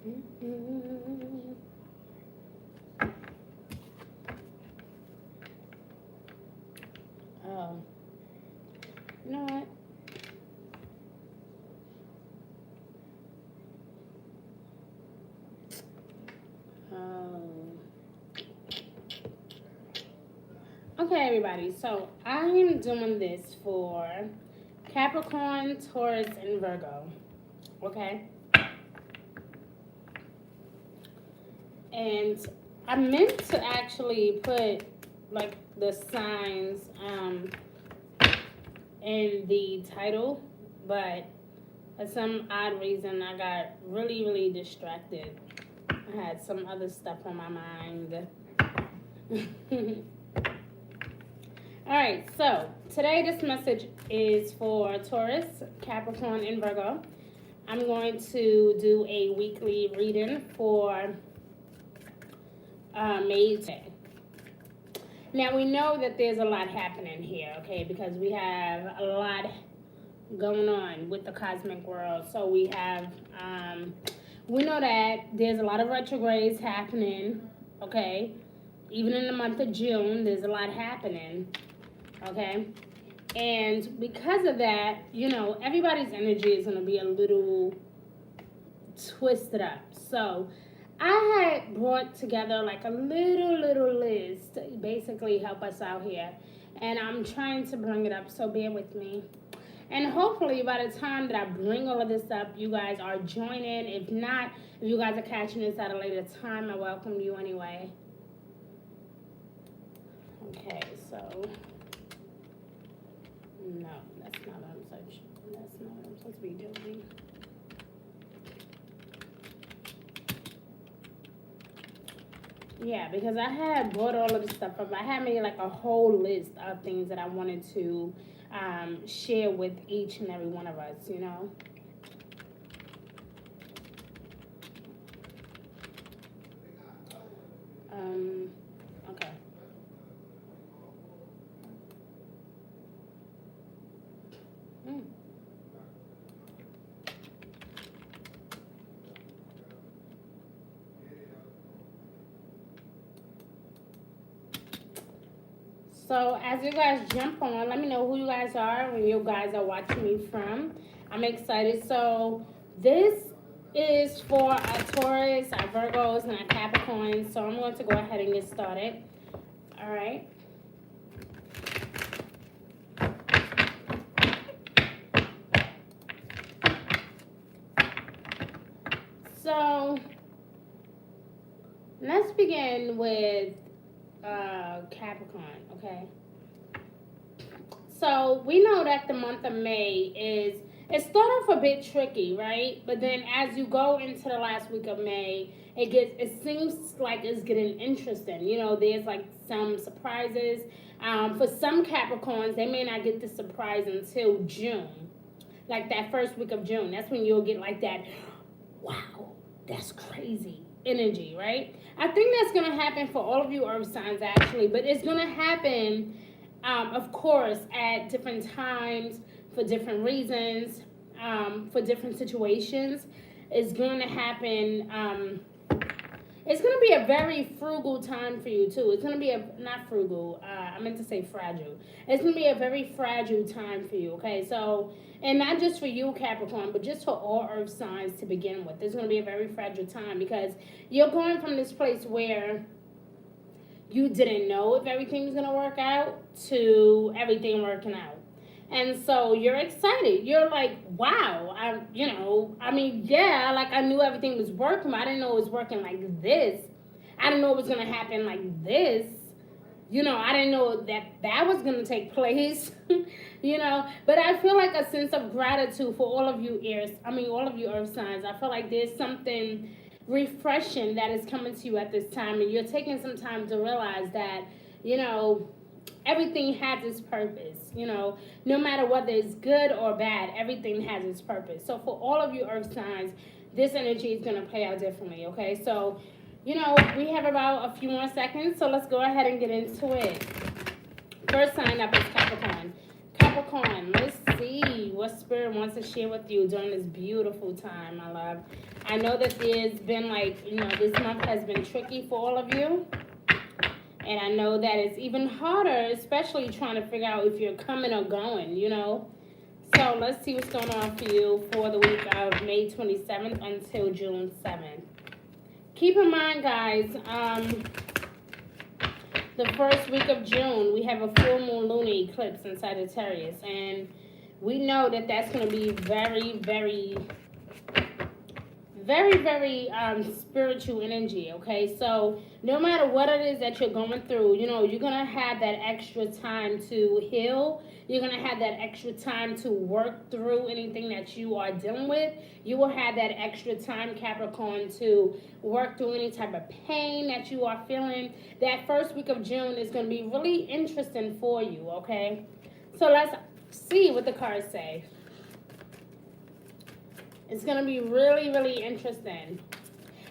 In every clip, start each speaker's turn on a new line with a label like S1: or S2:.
S1: Oh, you know what? Okay, everybody. So I am doing this for Capricorn, Taurus, and Virgo. Okay. And I meant to actually put like the signs in the title, but for some odd reason I got really distracted. I had some other stuff on my mind. Alright, so today this message is for Taurus, Capricorn, and Virgo. I'm going to do a weekly reading for May today. Now we know that there's a lot happening here, okay, because we have a lot going on with the cosmic world. So we have, we know that there's a lot of retrogrades happening, okay. Even in the month of June, there's a lot happening, okay. And because of that, you know, everybody's energy is going to be a little twisted up. So I had brought together like a little list to basically help us out here. And I'm trying to bring it up, so bear with me. And hopefully by the time that I bring all of this up, you guys are joining. If not, if you guys are catching this at a later time, I welcome you anyway. Okay, so no, that's not what I'm searching. That's not what I'm supposed to be doing. Yeah, because I had brought all of this stuff up. I had made like a whole list of things that I wanted to share with each and every one of us, you know. Okay. So as you guys jump on, let me know who you guys are, where you guys are watching me from. I'm excited. So this is for our Taurus, our Virgos, and our Capricorns. So I'm going to go ahead and get started. All right. So let's begin with Capricorn, okay? So we know that the month of May it started off a bit tricky, right? But then as you go into the last week of May, it seems like it's getting interesting. You know, there's like some surprises. For some Capricorns, they may not get the surprise until June, like that first week of June. That's when you'll get like that, wow, that's crazy energy, right? I think that's going to happen for all of you earth signs actually, but it's going to happen, of course, at different times, for different reasons, for different situations. It's going to happen, it's going to be a very frugal time for you too. It's going to be not frugal, I meant to say fragile. It's going to be a very fragile time for you, okay? So, and not just for you, Capricorn, but just for all earth signs to begin with. It's going to be a very fragile time because you're going from this place where you didn't know if everything was going to work out to everything working out. And so you're excited. You're like, wow, I knew everything was working, but I didn't know it was working like this. I didn't know it was going to happen like this. You know, I didn't know that was going to take place, you know. But I feel like a sense of gratitude for all of you all of you earth signs. I feel like there's something refreshing that is coming to you at this time. And you're taking some time to realize that, you know, everything has its purpose. You know, no matter whether it's good or bad, everything has its purpose. So for all of you earth signs, this energy is going to play out differently, okay? So, you know, we have about a few more seconds, so let's go ahead and get into it. First sign up is Capricorn. Capricorn, let's see what Spirit wants to share with you during this beautiful time, my love. I know that there's been this month has been tricky for all of you. And I know that it's even harder, especially trying to figure out if you're coming or going, So let's see what's going on for you for the week of May 27th until June 7th. Keep in mind, guys, the first week of June, we have a full moon lunar eclipse in Sagittarius. And we know that that's going to be very, very, very, very spiritual energy, okay? So no matter what it is that you're going through, you're going to have that extra time to heal. You're going to have that extra time to work through anything that you are dealing with. You will have that extra time, Capricorn, to work through any type of pain that you are feeling. That first week of June is going to be really interesting for you, okay? So let's see what the cards say. It's going to be really, really interesting.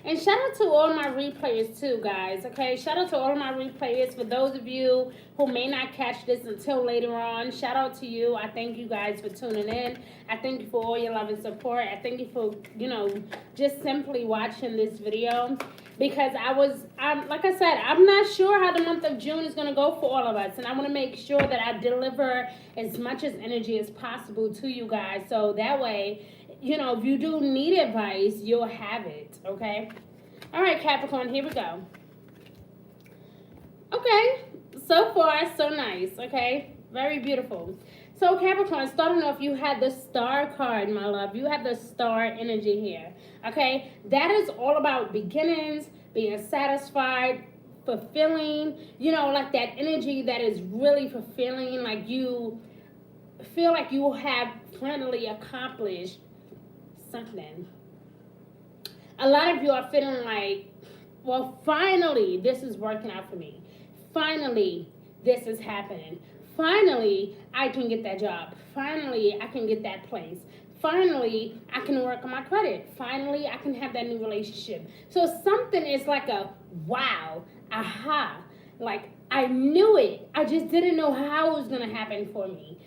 S1: And shout out to all my replayers too, guys, okay? Shout out to all of my replayers. For those of you who may not catch this until later on, shout out to you. I thank you guys for tuning in. I thank you for all your love and support. I thank you for, just simply watching this video. Because like I said, I'm not sure how the month of June is going to go for all of us. And I want to make sure that I deliver as much as energy as possible to you guys. So that way, if you do need advice, you'll have it, okay? All right, Capricorn, here we go. Okay, so far, so nice, okay? Very beautiful. So, Capricorn, starting off, you had the Star card, my love. You have the Star energy here, okay? That is all about beginnings, being satisfied, fulfilling, like that energy that is really fulfilling, like you feel like you have finally accomplished something. A lot of you are feeling like, well, finally, this is working out for me. Finally, this is happening. Finally, I can get that job. Finally, I can get that place. Finally, I can work on my credit. Finally, I can have that new relationship. So something is like a wow, aha, like I knew it. I just didn't know how it was going to happen for me,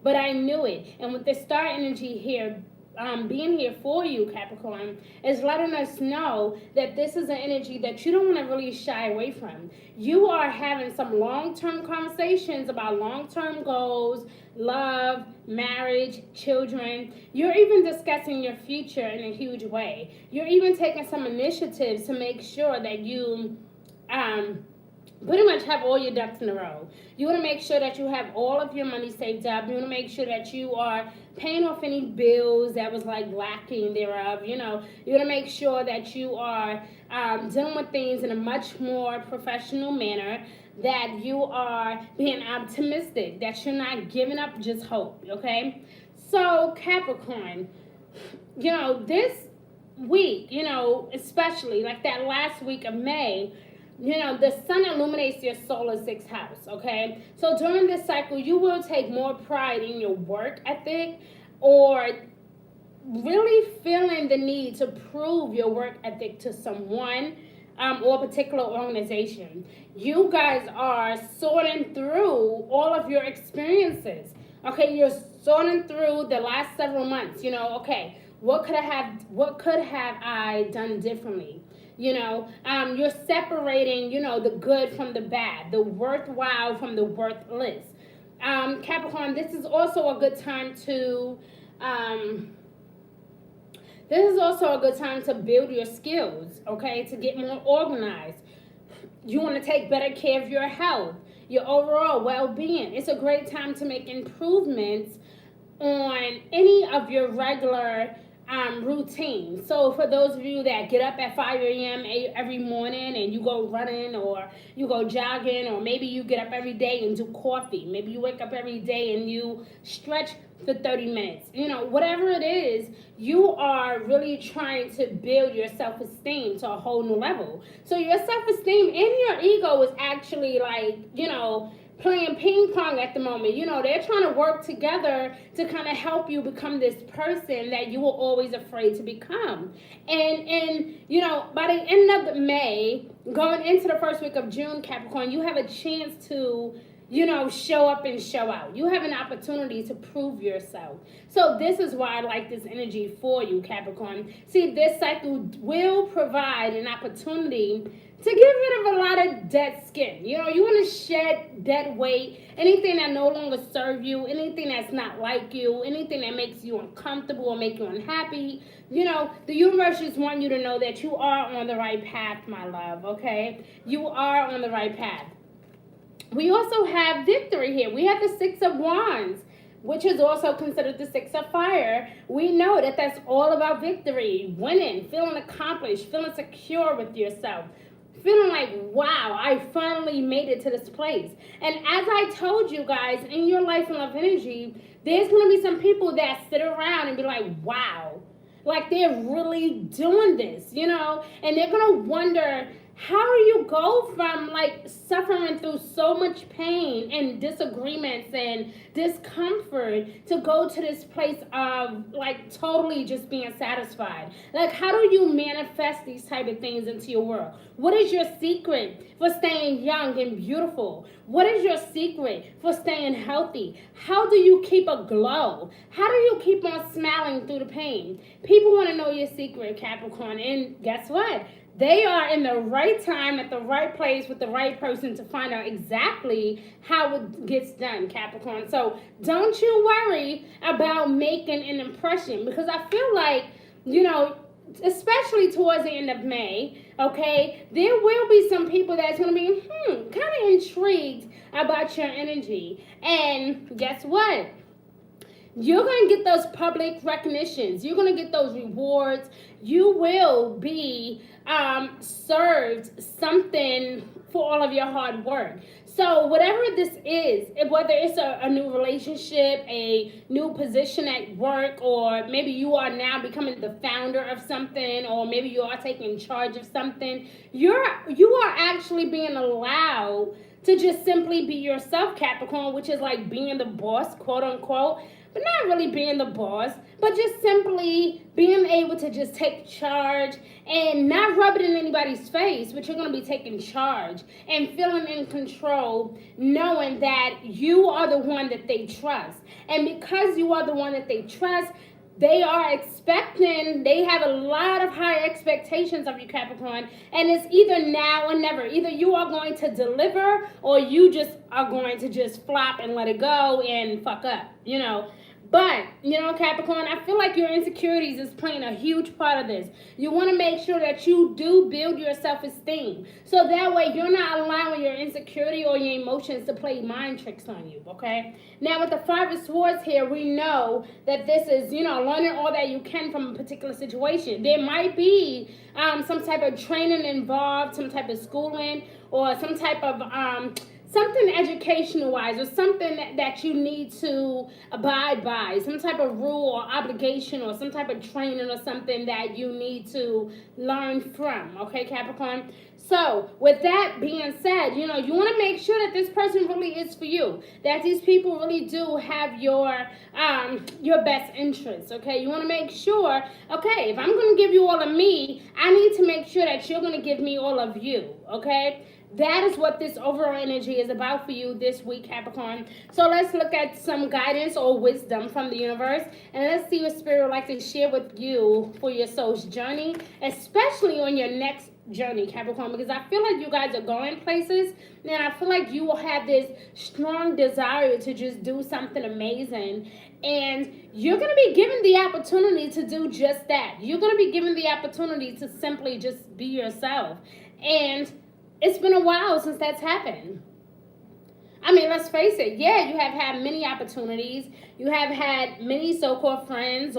S1: but I knew it. And with the Star energy here, being here for you, Capricorn, is letting us know that this is an energy that you don't want to really shy away from. You are having some long-term conversations about long-term goals, love, marriage, children. You're even discussing your future in a huge way. You're even taking some initiatives to make sure that you pretty much have all your ducks in a row. You want to make sure that you have all of your money saved up. You want to make sure that you are paying off any bills that was lacking thereof. You want to make sure that you are dealing with things in a much more professional manner, that you are being optimistic, that you're not giving up just hope, okay? So, Capricorn, this week, especially like that last week of May, the sun illuminates your solar 6th house, okay? So during this cycle, you will take more pride in your work ethic, or really feeling the need to prove your work ethic to someone or a particular organization. You guys are sorting through all of your experiences, okay? You're sorting through the last several months, okay, what could have I done differently? You're separating, the good from the bad, the worthwhile from the worthless. Capricorn, this is also a good time to build your skills, okay, to get more organized. You want to take better care of your health, your overall well-being. It's a great time to make improvements on any of your regular routine. So for those of you that get up at 5 a.m. every morning and you go running or you go jogging, or maybe you get up every day and do coffee, maybe you wake up every day and you stretch for 30 minutes, whatever it is, you are really trying to build your self-esteem to a whole new level. So your self-esteem and your ego is actually playing ping pong at the moment. They're trying to work together to kind of help you become this person that you were always afraid to become. And by the end of May, going into the first week of June, Capricorn, you have a chance to show up and show out. You have an opportunity to prove yourself. So this is why I like this energy for you, Capricorn. See, this cycle will provide an opportunity to get rid of a lot of dead skin. You want to shed dead weight, anything that no longer serves you, anything that's not like you, anything that makes you uncomfortable or make you unhappy. The universe just wants you to know that you are on the right path, my love, okay? You are on the right path. We also have victory here. We have the Six of Wands, which is also considered the Six of Fire. We know that that's all about victory, winning, feeling accomplished, feeling secure with yourself, feeling like, wow, I finally made it to this place. And as I told you guys, in your life and love energy, there's going to be some people that sit around and be like, wow, like they're really doing this, and they're going to wonder, how do you go from like suffering through so much pain and disagreements and discomfort to go to this place of like totally just being satisfied? Like, how do you manifest these type of things into your world? What is your secret for staying young and beautiful? What is your secret for staying healthy? How do you keep a glow? How do you keep on smiling through the pain? People want to know your secret, Capricorn, and guess what? They are in the right time, at the right place, with the right person to find out exactly how it gets done, Capricorn. So don't you worry about making an impression, because I feel like, especially towards the end of May, okay, there will be some people that's going to be kind of intrigued about your energy. And guess what? You're going to get those public recognitions. You're going to get those rewards. You will be served something for all of your hard work. So whatever this is, whether it's a new relationship, a new position at work, or maybe you are now becoming the founder of something, or maybe you are taking charge of something, you are actually being allowed to just simply be yourself, Capricorn, which is like being the boss, quote unquote. But not really being the boss, but just simply being able to just take charge and not rub it in anybody's face, but you're going to be taking charge and feeling in control, knowing that you are the one that they trust. And because you are the one that they trust, they have a lot of high expectations of you, Capricorn, and it's either now or never. Either you are going to deliver, or you just are going to just flop and let it go and fuck up, But, Capricorn, I feel like your insecurities is playing a huge part of this. You want to make sure that you do build your self-esteem. So that way you're not allowing your insecurity or your emotions to play mind tricks on you, okay? Now, with the Five of Swords here, we know that this is, learning all that you can from a particular situation. There might be some type of training involved, some type of schooling, or some type of something educational wise, or something that you need to abide by, some type of rule or obligation, or some type of training or something that you need to learn from, okay, Capricorn? So with that being said, you want to make sure that this person really is for you, that these people really do have your best interests, okay? You want to make sure, okay, if I'm going to give you all of me, I need to make sure that you're going to give me all of you, okay? That is what this overall energy is about for you this week, Capricorn. So let's look at some guidance or wisdom from the universe, and let's see what Spirit would like to share with you for your soul's journey, especially on your next journey, Capricorn, because I feel like you guys are going places, and I feel like you will have this strong desire to just do something amazing, and you're going to be given the opportunity to do just that. You're going to be given the opportunity to simply just be yourself, and it's been a while since that's happened. I mean, let's face it. Yeah, you have had many opportunities. You have had many so-called friends,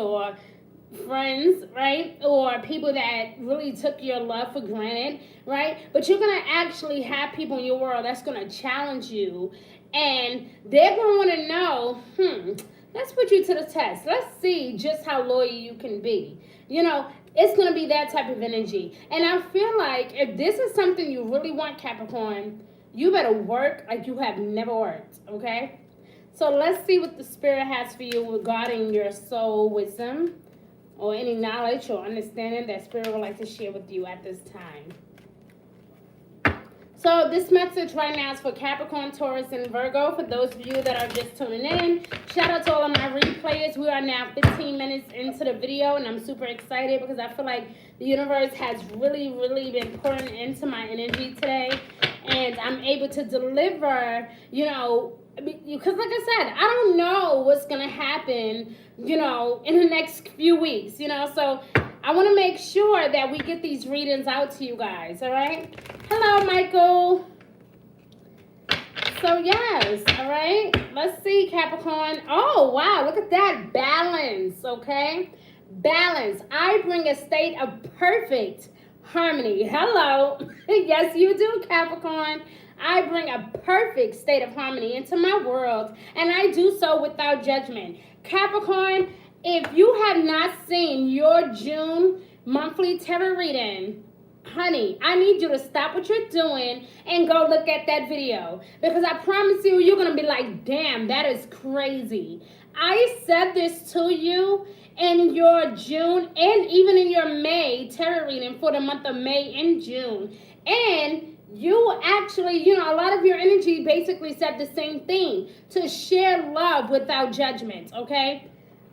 S1: right? Or people that really took your love for granted, right? But you're going to actually have people in your world that's going to challenge you. And they're going to want to know, let's put you to the test. Let's see just how loyal you can be. It's going to be that type of energy. And I feel like if this is something you really want, Capricorn, you better work like you have never worked, okay? So let's see what the Spirit has for you regarding your soul wisdom, or any knowledge or understanding that Spirit would like to share with you at this time. So this message right now is for Capricorn, Taurus, and Virgo. For those of you that are just tuning in, shout out to all of my replayers. We are now 15 minutes into the video, and I'm super excited because I feel like the universe has really, really been pouring into my energy today, and I'm able to deliver, you know, because like I said, I don't know what's going to happen, you know, in the next few weeks, you know, so I want to make sure that we get these readings out to you guys, all right? Hello, Michael. So, yes, all right. Let's see, Capricorn. Oh, wow, look at that. Balance, okay? Balance. I bring a state of perfect harmony. Hello. Yes, you do, Capricorn. I bring a perfect state of harmony into my world, and I do so without judgment. Capricorn, if you have not seen your June monthly tarot reading, honey, I need you to stop what you're doing and go look at that video, because I promise you, you're going to be like, damn, that is crazy. I said this to you in your June and even in your May tarot reading for the month of May and June. And you actually, you know, a lot of your energy basically said the same thing, to share love without judgment, okay?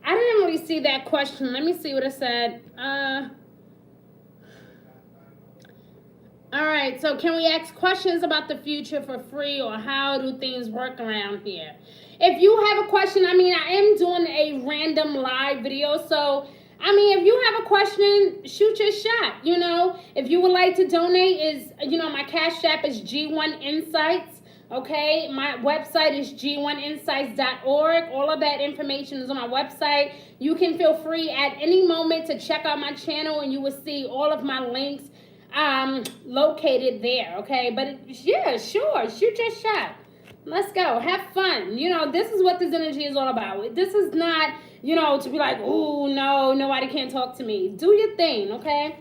S1: I didn't really see that question. Let me see what it said. All right, so can we ask questions about the future for free, or how do things work around here? If you have a question, I mean, I am doing a random live video, so, I mean, if you have a question, shoot your shot, you know. If you would like to donate, is, you know, my Cash App is G1 Insights, okay? My website is g1insights.org. All of that information is on my website. You can feel free at any moment to check out my channel, and you will see all of my links located there, okay? But yeah, sure, shoot your shot. Let's go, have fun. You know, this is what this energy is all about. This is not, you know, to be like, oh no, nobody can talk to me. Do your thing, okay?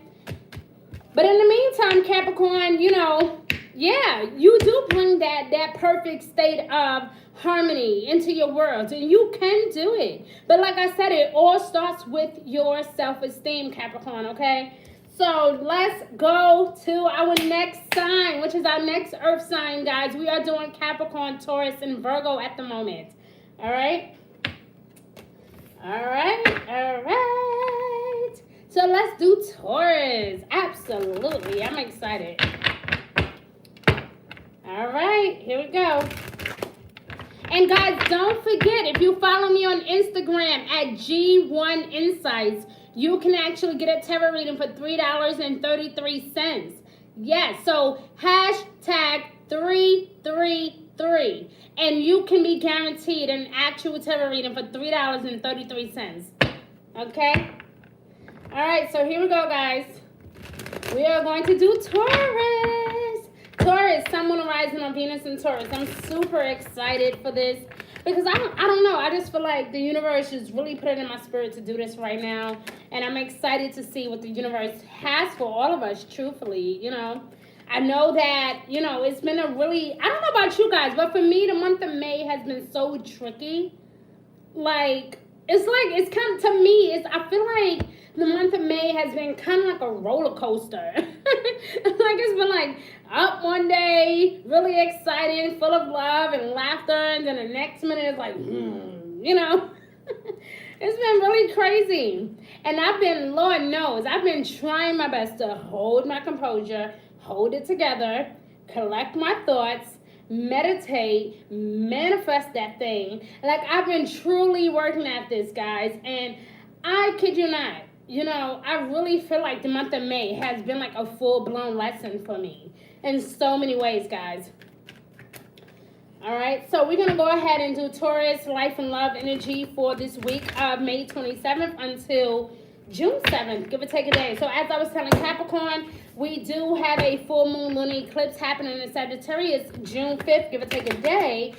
S1: But in the meantime, Capricorn, you know, yeah, you do bring that perfect state of harmony into your world, and you can do it. But like I said, it all starts with your self-esteem, Capricorn, okay? So let's go to our next sign, which is our next earth sign, guys. We are doing Capricorn, Taurus, and Virgo at the moment. All right? All right. All right. So let's do Taurus. Absolutely. I'm excited. All right. Here we go. And guys, don't forget, if you follow me on Instagram at G1 Insights, you can actually get a tarot reading for $3.33. Yes, so hashtag 333. And you can be guaranteed an actual tarot reading for $3.33. Okay? All right, so here we go, guys. We are going to do Taurus. Taurus, Sun, Moon, Rising on Venus and Taurus. I'm super excited for this. Because I don't know, I just feel like the universe is really putting in my spirit to do this right now. And I'm excited to see what the universe has for all of us, truthfully, you know. I know that, you know, it's been a really, I don't know about you guys, but for me, the month of May has been so tricky. Like, it's kind of, to me, I feel like the month of May has been kind of like a roller coaster. Like, it's been like up one day, really exciting, full of love and laughter, and then the next minute it's like, you know. It's been really crazy. And I've been, Lord knows, I've been trying my best to hold my composure, hold it together, collect my thoughts, meditate, manifest that thing. Like, I've been truly working at this, guys. And I kid you not, you know, I really feel like the month of May has been like a full-blown lesson for me in so many ways, guys. All right, so we're going to go ahead and do Taurus life and love energy for this week of May 27th until June 7th, give or take a day. So as I was telling Capricorn, we do have a full moon lunar eclipse happening in Sagittarius June 5th, give or take a day.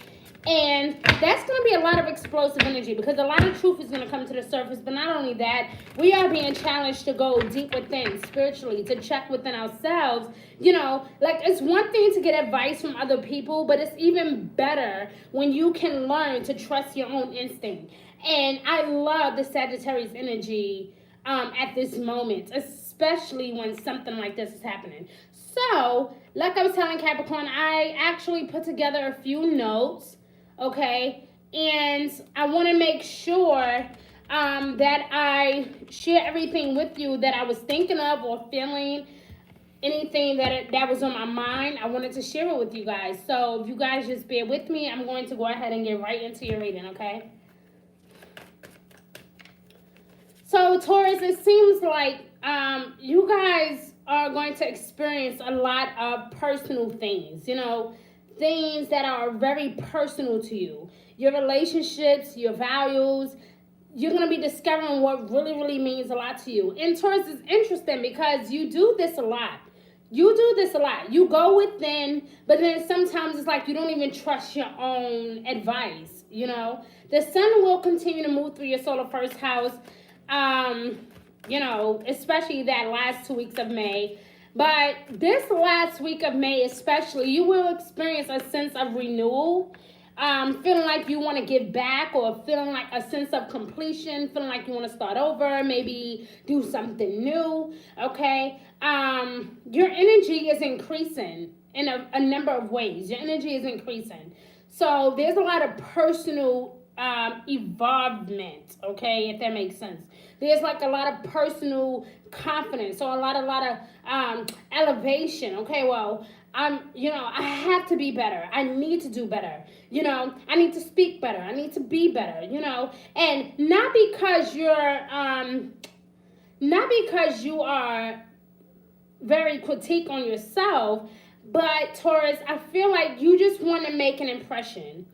S1: And that's going to be a lot of explosive energy because a lot of truth is going to come to the surface. But not only that, we are being challenged to go deep within spiritually, to check within ourselves. You know, like, it's one thing to get advice from other people, but it's even better when you can learn to trust your own instinct. And I love the Sagittarius energy at this moment, especially especially when something like this is happening. So, like I was telling Capricorn, I actually put together a few notes, okay? And I want to make sure that I share everything with you that I was thinking of or feeling, anything that was on my mind. I wanted to share it with you guys. So if you guys just bear with me, I'm going to go ahead and get right into your reading, okay? So Taurus, it seems like you guys are going to experience a lot of personal things, things that are very personal to you. Your relationships, your values, you're going to be discovering what really, really means a lot to you. And Taurus is interesting because you do this a lot. You do this a lot. You go within, but then sometimes it's like you don't even trust your own advice, The sun will continue to move through your solar first house, especially that last 2 weeks of May. But this last week of May especially, you will experience a sense of renewal, feeling like you want to give back, or feeling like a sense of completion, feeling like you want to start over, maybe do something new, okay? Your energy is increasing in a number of ways. Your energy is increasing. So there's a lot of personal evolvement, okay, if that makes sense. There's like a lot of personal confidence, or a lot of elevation. Okay, well, I have to be better. I need to do better. I need to speak better. I need to be better. And not because you are very critique on yourself, but Taurus, I feel like you just want to make an impression.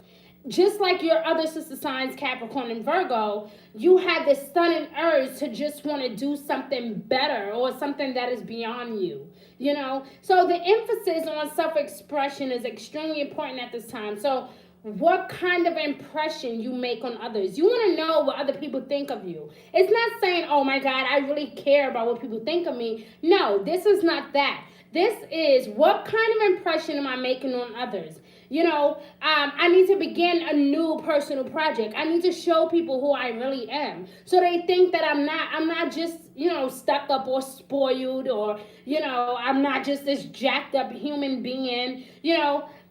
S1: Just like your other sister signs, Capricorn and Virgo, you have this stunning urge to just want to do something better, or something that is beyond you, So the emphasis on self-expression is extremely important at this time. So what kind of impression you make on others. You want to know what other people think of you. It's not saying, oh my God, I really care about what people think of me. No, this is not that. This is, what kind of impression am I making on others? I need to begin a new personal project. I need to show people who I really am, so they think that I'm not just, stuck up or spoiled, or, I'm not just this jacked up human being.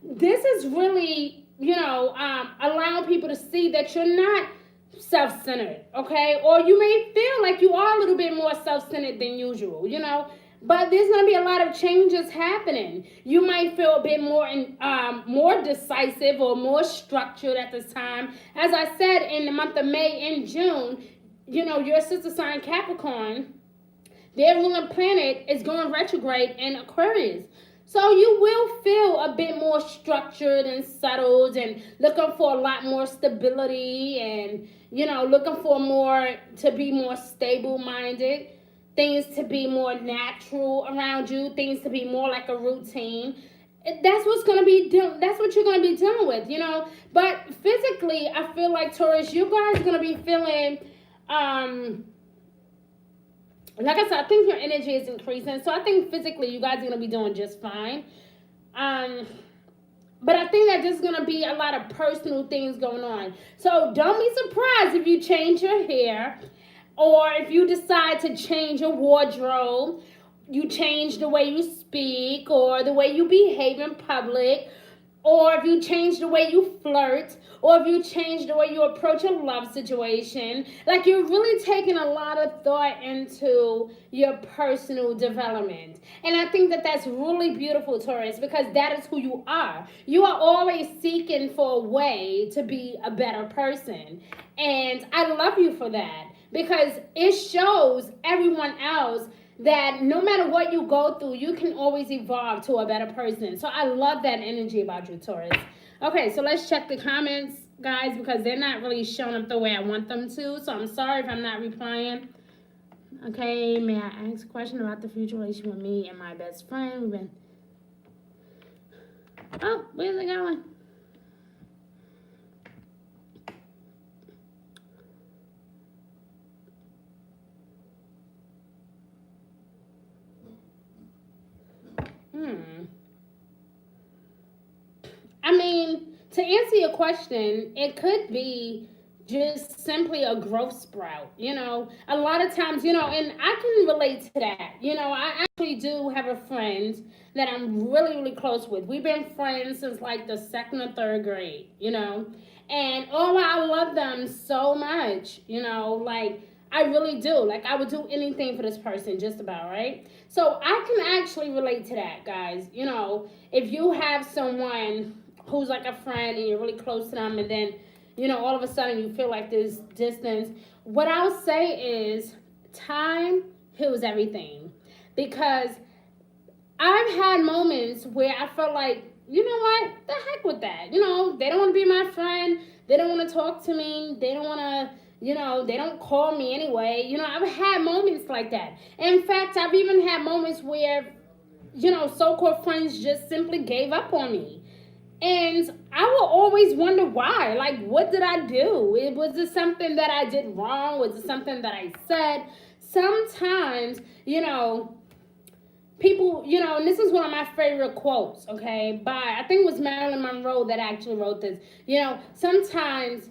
S1: This is really, allowing people to see that you're not self-centered, okay? Or you may feel like you are a little bit more self-centered than usual, But there's going to be a lot of changes happening. You might feel a bit more decisive or more structured at this time. As I said, in the month of May and June, your sister sign Capricorn, their ruling planet is going retrograde in Aquarius. So you will feel a bit more structured and settled, and looking for a lot more stability, and, looking for to be more stable-minded. Things to be more natural around you, things to be more like a routine. That's what you're going to be dealing with, But physically, I feel like, Taurus, you guys are going to be feeling, like I said, I think your energy is increasing. So I think physically, you guys are going to be doing just fine. But I think that there's going to be a lot of personal things going on. So don't be surprised if you change your hair, or if you decide to change your wardrobe, you change the way you speak, or the way you behave in public, or if you change the way you flirt, or if you change the way you approach a love situation. Like, you're really taking a lot of thought into your personal development. And I think that that's really beautiful, Taurus, because that is who you are. You are always seeking for a way to be a better person. And I love you for that, because it shows everyone else that no matter what you go through, you can always evolve to a better person. So I love that energy about you, Taurus. Okay, so let's check the comments, guys, because they're not really showing up the way I want them to. So I'm sorry if I'm not replying. Okay, may I ask a question about the future relationship with me and my best friend? Oh, where's it going? I mean, to answer your question, it could be just simply a growth sprout. A lot of times, and I can relate to that. I actually do have a friend that I'm really, really close with. We've been friends since like the second or third grade. And oh, I love them so much, like I really do. Like I would do anything for this person, just about, right? So I can actually relate to that, guys. If you have someone who's like a friend and you're really close to them, and then all of a sudden you feel like this distance, what I'll say is time heals everything. Because I've had moments where I felt like, you know what, the heck with that. They don't want to be my friend. They don't want to talk to me. They don't want to, they don't call me anyway. I've had moments like that. In fact, I've even had moments where, so-called friends just simply gave up on me. And I will always wonder why. Like, what did I do? Was it something that I did wrong? Was it something that I said? Sometimes, people, and this is one of my favorite quotes, okay, by, I think it was Marilyn Monroe that actually wrote this. Sometimes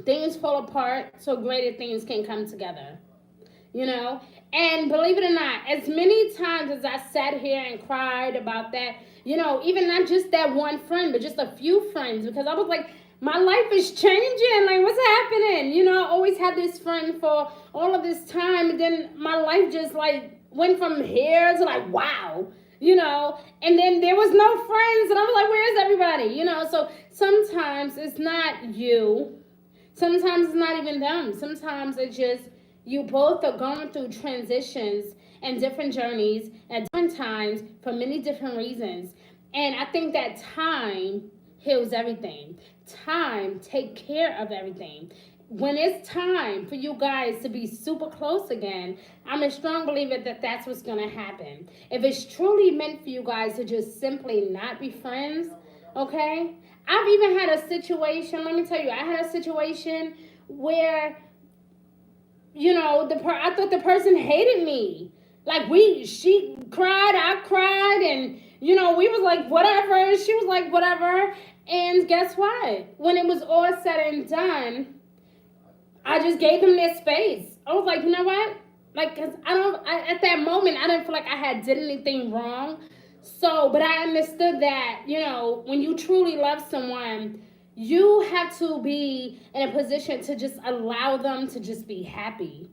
S1: things fall apart so greater things can come together. And believe it or not, as many times as I sat here and cried about that, even not just that one friend, but just a few friends, because I was like, my life is changing. Like, what's happening? I always had this friend for all of this time, and then my life just like went from here to like, wow, and then there was no friends, and I was like, where's everybody? So sometimes it's not you. Sometimes it's not even them. Sometimes it's just you both are going through transitions and different journeys at different times for many different reasons. And I think that time heals everything. Time take care of everything. When it's time for you guys to be super close again, I'm a strong believer that that's what's going to happen. If it's truly meant for you guys to just simply not be friends, okay? I've even had a situation, let me tell you, I had a situation where I thought the person hated me. Like she cried, I cried, and we was like whatever. She was like whatever, and guess what? When it was all said and done, I just gave them their space. I was like, you know what? Like, cause at that moment I didn't feel like I had did anything wrong. So, but I understood that when you truly love someone, you have to be in a position to just allow them to just be happy.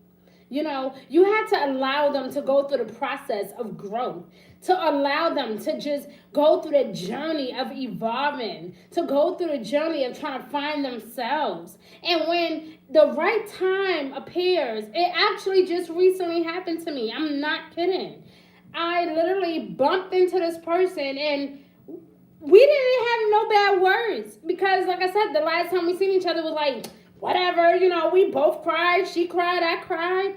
S1: You have to allow them to go through the process of growth, to allow them to just go through the journey of evolving, to go through the journey of trying to find themselves. And when the right time appears, it actually just recently happened to me. I'm not kidding. I literally bumped into this person, and we didn't have no bad words, because like I said, the last time we seen each other was like whatever, we both cried. She cried, I cried.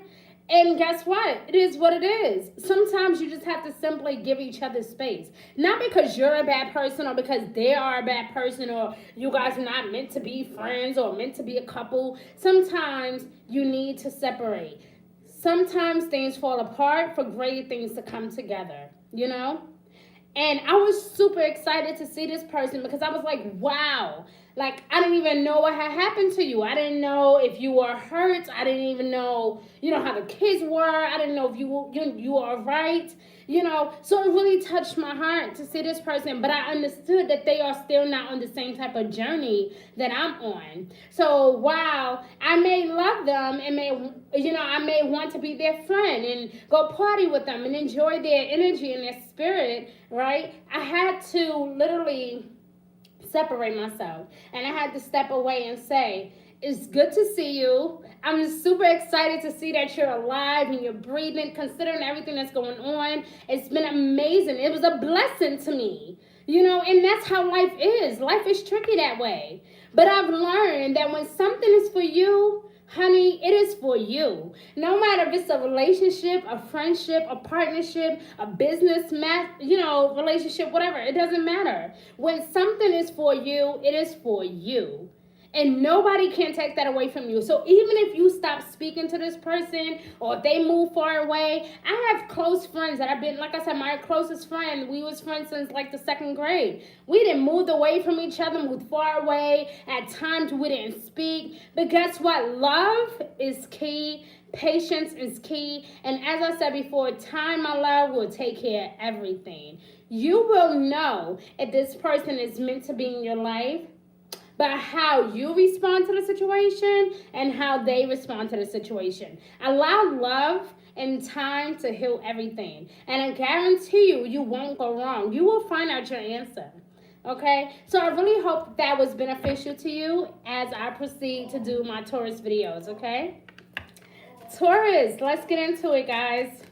S1: And guess what? It is what it is. Sometimes you just have to simply give each other space. Not because you're a bad person or because they are a bad person or you guys are not meant to be friends or meant to be a couple. Sometimes you need to separate. Sometimes things fall apart for great things to come together, And I was super excited to see this person because I was like, wow. Like, I didn't even know what had happened to you. I didn't know if you were hurt. I didn't even know, how the kids were. I didn't know if you were all right. So it really touched my heart to see this person. But I understood that they are still not on the same type of journey that I'm on. So while I may love them and I may want to be their friend and go party with them and enjoy their energy and their spirit, right? I had to literally separate myself, and I had to step away and say, it's good to see you. I'm super excited to see that you're alive and you're breathing, considering everything that's going on. It's been amazing. It was a blessing to me, and that's how life is. Life is tricky that way. But I've learned that when something is for you, honey, it is for you. No matter if it's a relationship, a friendship, a partnership, a business, relationship, whatever. It doesn't matter. When something is for you, it is for you. And nobody can take that away from you. So even if you stop speaking to this person or if they move far away, I have close friends that I've been, like I said, my closest friend, we was friends since like the second grade. We didn't move away from each other, moved far away. At times we didn't speak. But guess what? Love is key. Patience is key. And as I said before, time, my love, will take care of everything. You will know if this person is meant to be in your life by how you respond to the situation and how they respond to the situation. Allow love and time to heal everything. And I guarantee you, you won't go wrong. You will find out your answer. Okay? So I really hope that was beneficial to you as I proceed to do my Taurus videos. Okay? Taurus, let's get into it, guys.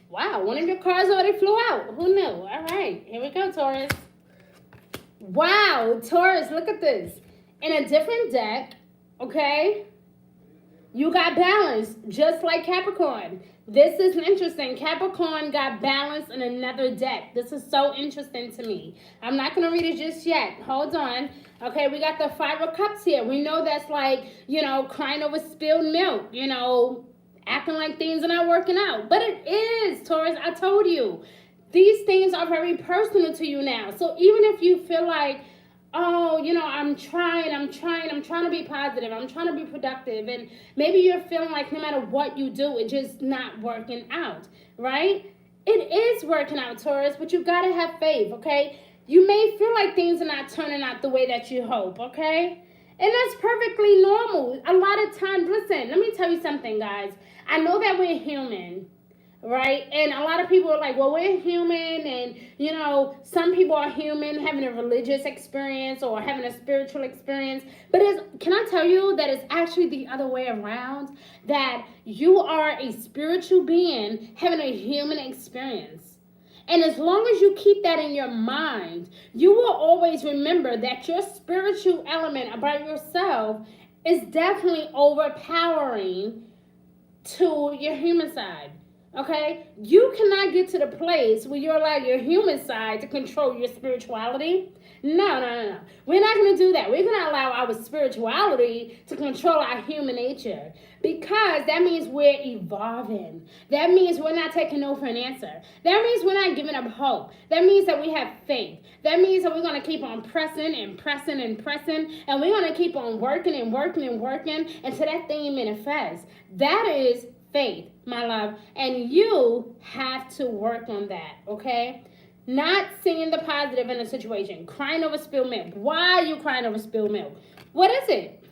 S1: Wow, one of your cards already flew out. Who knew? All right, here we go, Taurus. Wow, Taurus, look at this. In a different deck, okay, you got balance, just like Capricorn. This is interesting. Capricorn got balance in another deck. This is so interesting to me. I'm not going to read it just yet. Hold on. Okay, we got the Five of Cups here. We know that's like, crying over spilled milk, acting like things are not working out. But it is, Taurus. I told you. These things are very personal to you now. So even if you feel like, oh, I'm trying to be positive, I'm trying to be productive, and maybe you're feeling like no matter what you do, it's just not working out, right? It is working out, Taurus, but you got to have faith, okay? You may feel like things are not turning out the way that you hope, okay? And that's perfectly normal. A lot of times, listen, let me tell you something, guys. I know that we're human, right? And a lot of people are like, well, we're human, and, some people are human having a religious experience or having a spiritual experience. But can I tell you that it's actually the other way around, that you are a spiritual being having a human experience. And as long as you keep that in your mind, you will always remember that your spiritual element about yourself is definitely overpowering to your human side. Okay? You cannot get to the place where you allow your human side to control your spirituality. No. We're not going to do that. We're going to allow our spirituality to control our human nature, because that means we're evolving. That means we're not taking no for an answer. That means we're not giving up hope. That means that we have faith. That means that we're going to keep on pressing and pressing and pressing, and we're going to keep on working and working and working until that thing manifests. That is faith, my love, and you have to work on that, okay? Not seeing the positive in a situation. Crying over spilled milk. Why are you crying over spilled milk? What is it?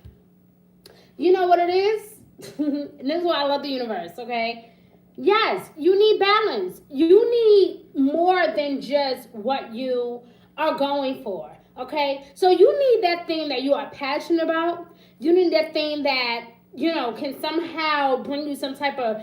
S1: You know what it is? And this is why I love the universe, okay? Yes, you need balance. You need more than just what you are going for, okay? So you need that thing that you are passionate about. You need that thing that can somehow bring you some type of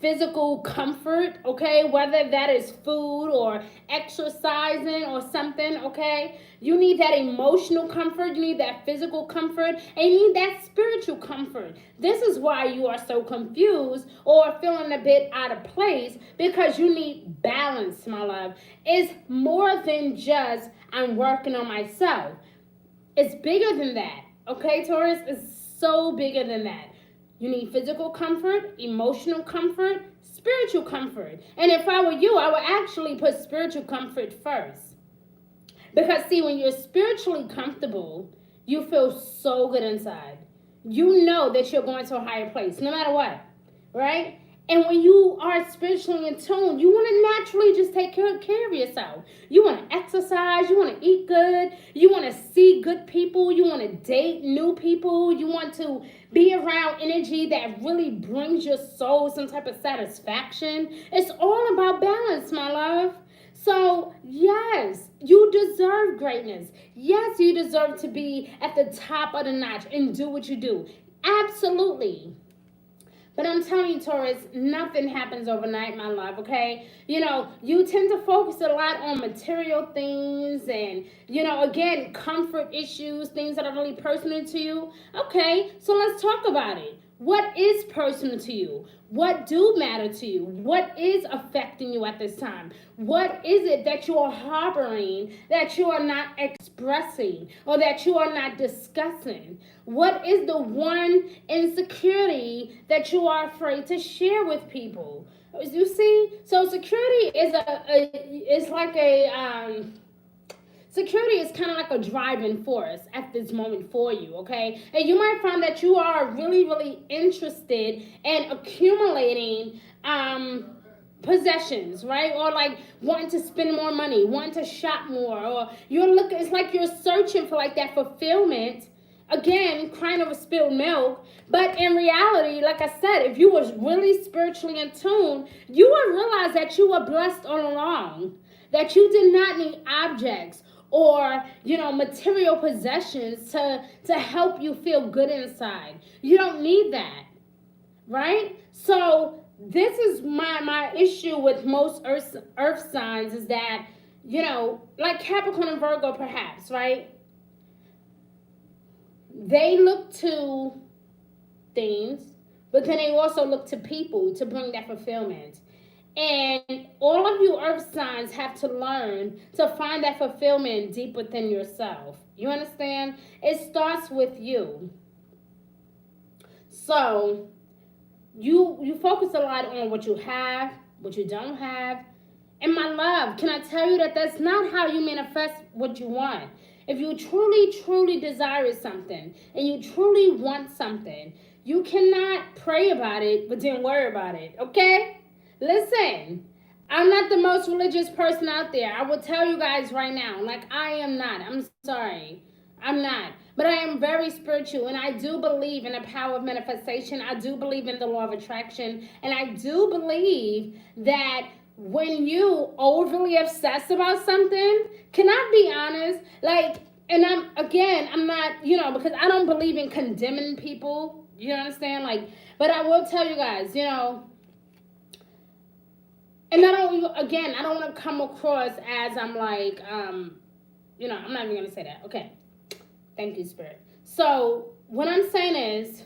S1: physical comfort, okay? Whether that is food or exercising or something, okay? You need that emotional comfort. You need that physical comfort. And you need that spiritual comfort. This is why you are so confused or feeling a bit out of place, because you need balance, my love. It's more than just, I'm working on myself. It's bigger than that, okay, Taurus? It's so bigger than that. You need physical comfort, emotional comfort, spiritual comfort. And if I were you, I would actually put spiritual comfort first. Because see, when you're spiritually comfortable, you feel so good inside. You know that you're going to a higher place, no matter what, right? And when you are spiritually in tune, you want to naturally just take care of yourself. You want to exercise. You want to eat good. You want to see good people. You want to date new people. You want to be around energy that really brings your soul some type of satisfaction. It's all about balance, my love. So, yes, you deserve greatness. Yes, you deserve to be at the top of the notch and do what you do. Absolutely. But I'm telling you, Taurus, nothing happens overnight, my love, okay? You tend to focus a lot on material things and, again, comfort issues, things that are really personal to you. Okay, so let's talk about it. What is personal to you? What do matter to you? What is affecting you at this time? What is it that you are harboring that you are not expressing or that you are not discussing? What is the one insecurity that you are afraid to share with people? You see, so security is like a security is kind of like a driving force at this moment for you, okay? And you might find that you are really, really interested in accumulating possessions, right? Or like wanting to spend more money, wanting to shop more, or you're looking, it's like you're searching for like that fulfillment. Again, crying over spilled milk. But in reality, like I said, if you was really spiritually in tune, you would realize that you were blessed all along. That you did not need objects or material possessions to help you feel good inside. You don't need that, right? So this is my issue with most earth signs is that like Capricorn and Virgo perhaps, right? They look to things, but then they also look to people to bring that fulfillment. And all of you earth signs have to learn to find that fulfillment deep within yourself. You understand? It starts with you. So you focus a lot on what you have, what you don't have. And my love, can I tell you that that's not how you manifest what you want? If you truly, truly desire something and you truly want something, you cannot pray about it, but then worry about it, okay? Listen, I'm not the most religious person out there. I will tell you guys right now, like I am not. I'm sorry. I'm not. But I am very spiritual, and I do believe in the power of manifestation. I do believe in the law of attraction, and I do believe that when you overly obsess about something, can I be honest? Like, and I'm not, because I don't believe in condemning people. You understand? Like, but I will tell you guys, and I don't want to come across as I'm like, I'm not even going to say that. Okay. Thank you, Spirit. So what I'm saying is,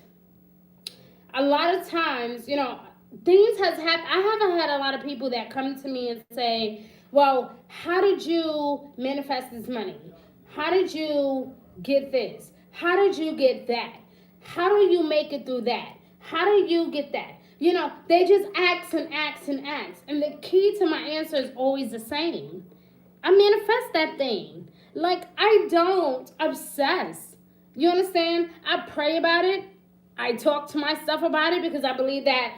S1: a lot of times, things has happened. I haven't had a lot of people that come to me and say, well, how did you manifest this money? How did you get this? How did you get that? How do you make it through that? How do you get that? They just ask and ask and ask. And the key to my answer is always the same. I manifest that thing. Like, I don't obsess. You understand? I pray about it. I talk to myself about it because I believe that,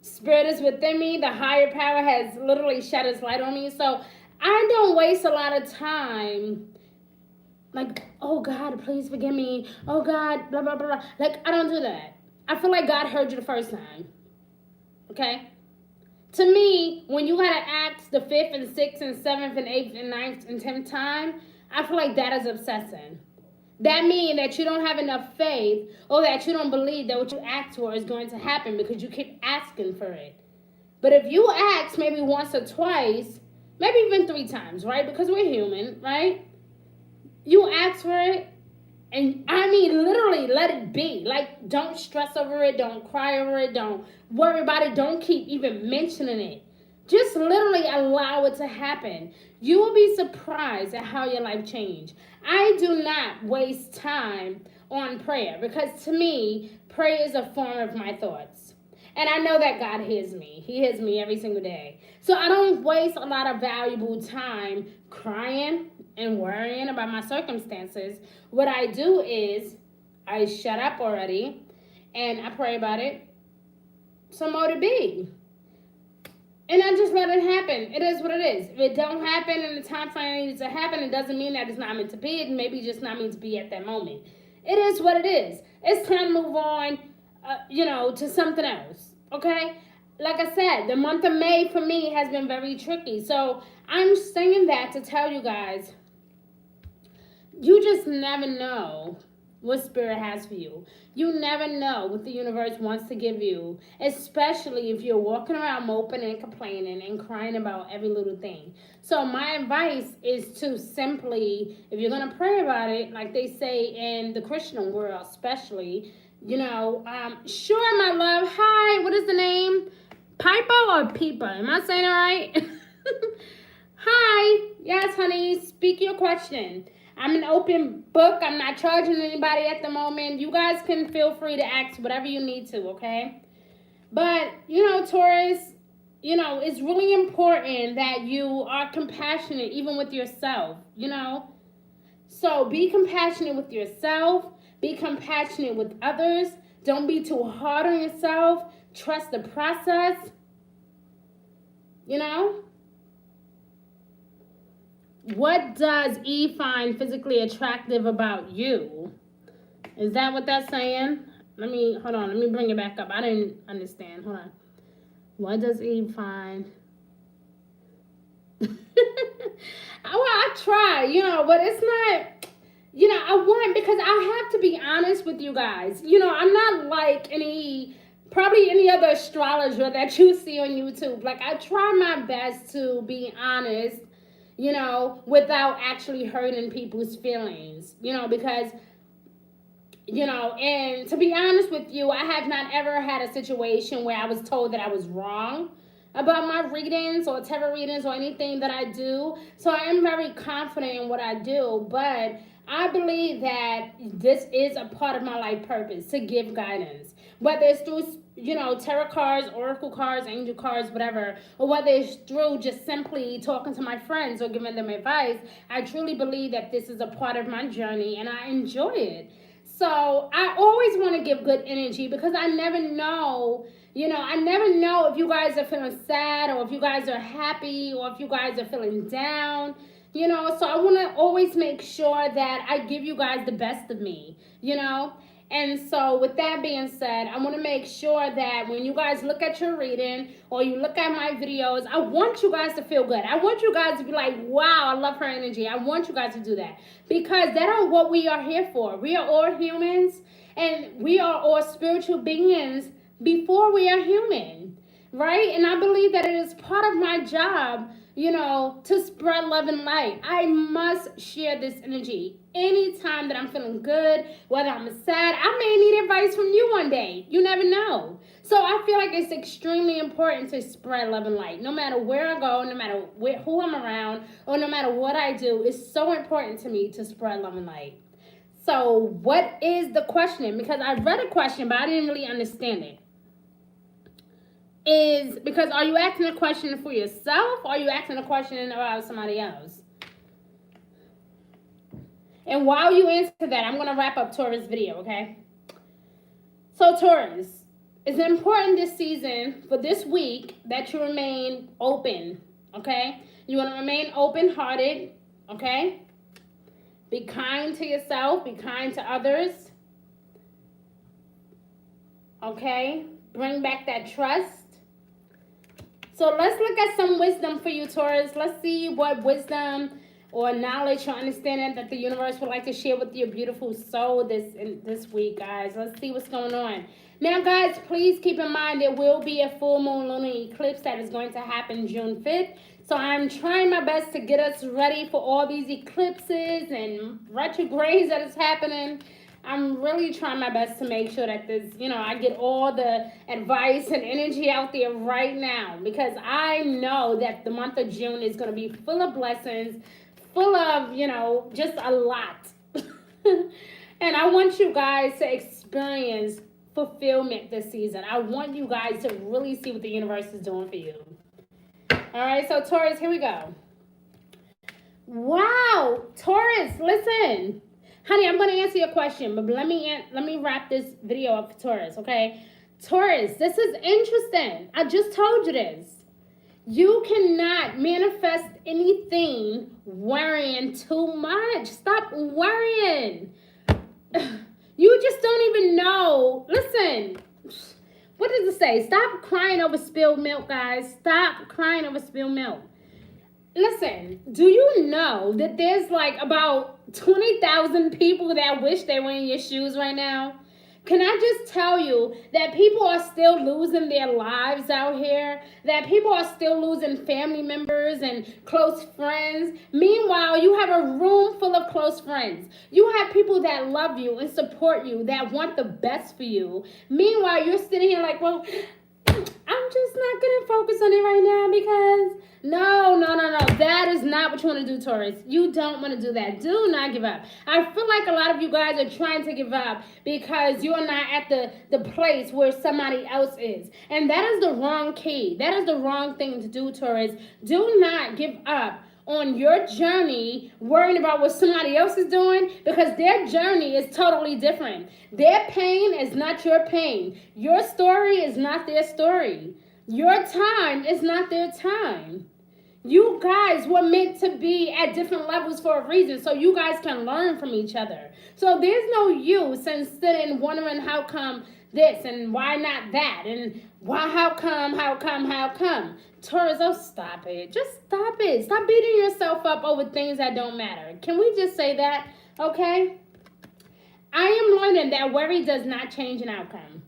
S1: Spirit is within me. The higher power has literally shed its light on me. So I don't waste a lot of time like, oh God, please forgive me. Oh God, blah, blah, blah. Like, I don't do that. I feel like God heard you the first time. Okay? To me, when you gotta ask the 5th and 6th and 7th and 8th and 9th and 10th time, I feel like that is obsessing. That means that you don't have enough faith or that you don't believe that what you ask for is going to happen because you keep asking for it. But if you ask maybe once or twice, maybe even 3 times, right? Because we're human, right? You ask for it, and I mean literally let it be. Like, don't stress over it, don't cry over it, don't worry about it, don't keep even mentioning it. Just literally allow it to happen. You will be surprised at how your life changed. I do not waste time on prayer because to me, prayer is a form of my thoughts. And I know that God hears me. He hears me every single day. So I don't waste a lot of valuable time crying and worrying about my circumstances. What I do is I shut up already and I pray about it. Some more to be. And I just let it happen. It is what it is. If it don't happen in the time frame it needs to happen, it doesn't mean that it's not meant to be. It maybe just not meant to be at that moment. It is what it is. It's time to move on, to something else. Okay? Like I said, the month of May for me has been very tricky. So I'm saying that to tell you guys, you just never know what Spirit has for you. You never know what the universe wants to give you, especially if you're walking around moping and complaining and crying about every little thing. So my advice is to simply, if you're going to pray about it, like they say in the Christian world especially, Sure, my love. Hi, what is the name? Piper or Peeper? Am I saying it right? Hi. Yes, honey. Speak your question. I'm an open book. I'm not charging anybody at the moment. You guys can feel free to ask whatever you need to, okay? But, Taurus, it's really important that you are compassionate even with yourself. So be compassionate with yourself. Be compassionate with others. Don't be too hard on yourself. Trust the process. What does E find physically attractive about you? Is that what that's saying? Hold on. Let me bring it back up. I didn't understand. Hold on. What does E find? I try, but it's not, because I have to be honest with you guys. I'm not like probably any other astrologer that you see on YouTube. Like, I try my best to be honest, without actually hurting people's feelings, because, and to be honest with you, I have not ever had a situation where I was told that I was wrong about my readings or tarot readings or anything that I do. So I am very confident in what I do, but I believe that this is a part of my life purpose, to give guidance. Whether it's through, tarot cards, oracle cards, angel cards, whatever, or whether it's through just simply talking to my friends or giving them advice, I truly believe that this is a part of my journey and I enjoy it. So I always want to give good energy because I never know, if you guys are feeling sad or if you guys are happy or if you guys are feeling down, so I want to always make sure that I give you guys the best of me, And so with that being said, I want to make sure that when you guys look at your reading or you look at my videos, I want you guys to feel good. I want you guys to be like, wow, I love her energy. I want you guys to do that because that is what we are here for. We are all humans and we are all spiritual beings before we are human, right? And I believe that it is part of my job, to spread love and light. I must share this energy. Anytime that I'm feeling good, whether I'm sad, I may need advice from you one day. You never know. So I feel like it's extremely important to spread love and light. No matter where I go, no matter who I'm around, or no matter what I do, it's so important to me to spread love and light. So what is the question? Because I read a question, but I didn't really understand it. Is because are you asking a question for yourself or are you asking a question about somebody else? And while you answer that, I'm going to wrap up Taurus video, okay? So Taurus, it's important this season, for this week, that you remain open, okay? You want to remain open-hearted, okay? Be kind to yourself. Be kind to others, okay? Bring back that trust. So let's look at some wisdom for you, Taurus. Let's see what wisdom or knowledge or understanding that the universe would like to share with your beautiful soul this week, guys. Let's see what's going on. Now, guys, please keep in mind there will be a full moon lunar eclipse that is going to happen June 5th. So I'm trying my best to get us ready for all these eclipses and retrogrades that is happening. I'm really trying my best to make sure that this, I get all the advice and energy out there right now because I know that the month of June is going to be full of blessings, full of, just a lot. And I want you guys to experience fulfillment this season. I want you guys to really see what the universe is doing for you. All right, so Taurus, here we go. Wow, Taurus, listen. Honey, I'm going to answer your question, but let me wrap this video up for Taurus, okay? Taurus, this is interesting. I just told you this. You cannot manifest anything worrying too much. Stop worrying. You just don't even know. Listen, what does it say? Stop crying over spilled milk, guys. Stop crying over spilled milk. Listen, do you know that there's like about 20,000 people that wish they were in your shoes right now? Can I just tell you that people are still losing their lives out here? That people are still losing family members and close friends. Meanwhile, you have a room full of close friends. You have people that love you and support you, that want the best for you. Meanwhile, you're sitting here like, well, I'm just not going to focus on it right now because no. That is not what you want to do, Taurus. You don't want to do that. Do not give up. I feel like a lot of you guys are trying to give up because you're not at the place where somebody else is. And that is the wrong key. That is the wrong thing to do, Taurus. Do not give up on your journey worrying about what somebody else is doing, because their journey is totally different. Their pain is not your pain. Your story is not their story. Your time is not their time. You guys were meant to be at different levels for a reason, so you guys can learn from each other. So there's no use in sitting wondering how come this and why not that and how come. Taurus, oh, stop it. Just stop it. Stop beating yourself up over things that don't matter. Can we just say that? Okay? I am learning that worry does not change an outcome.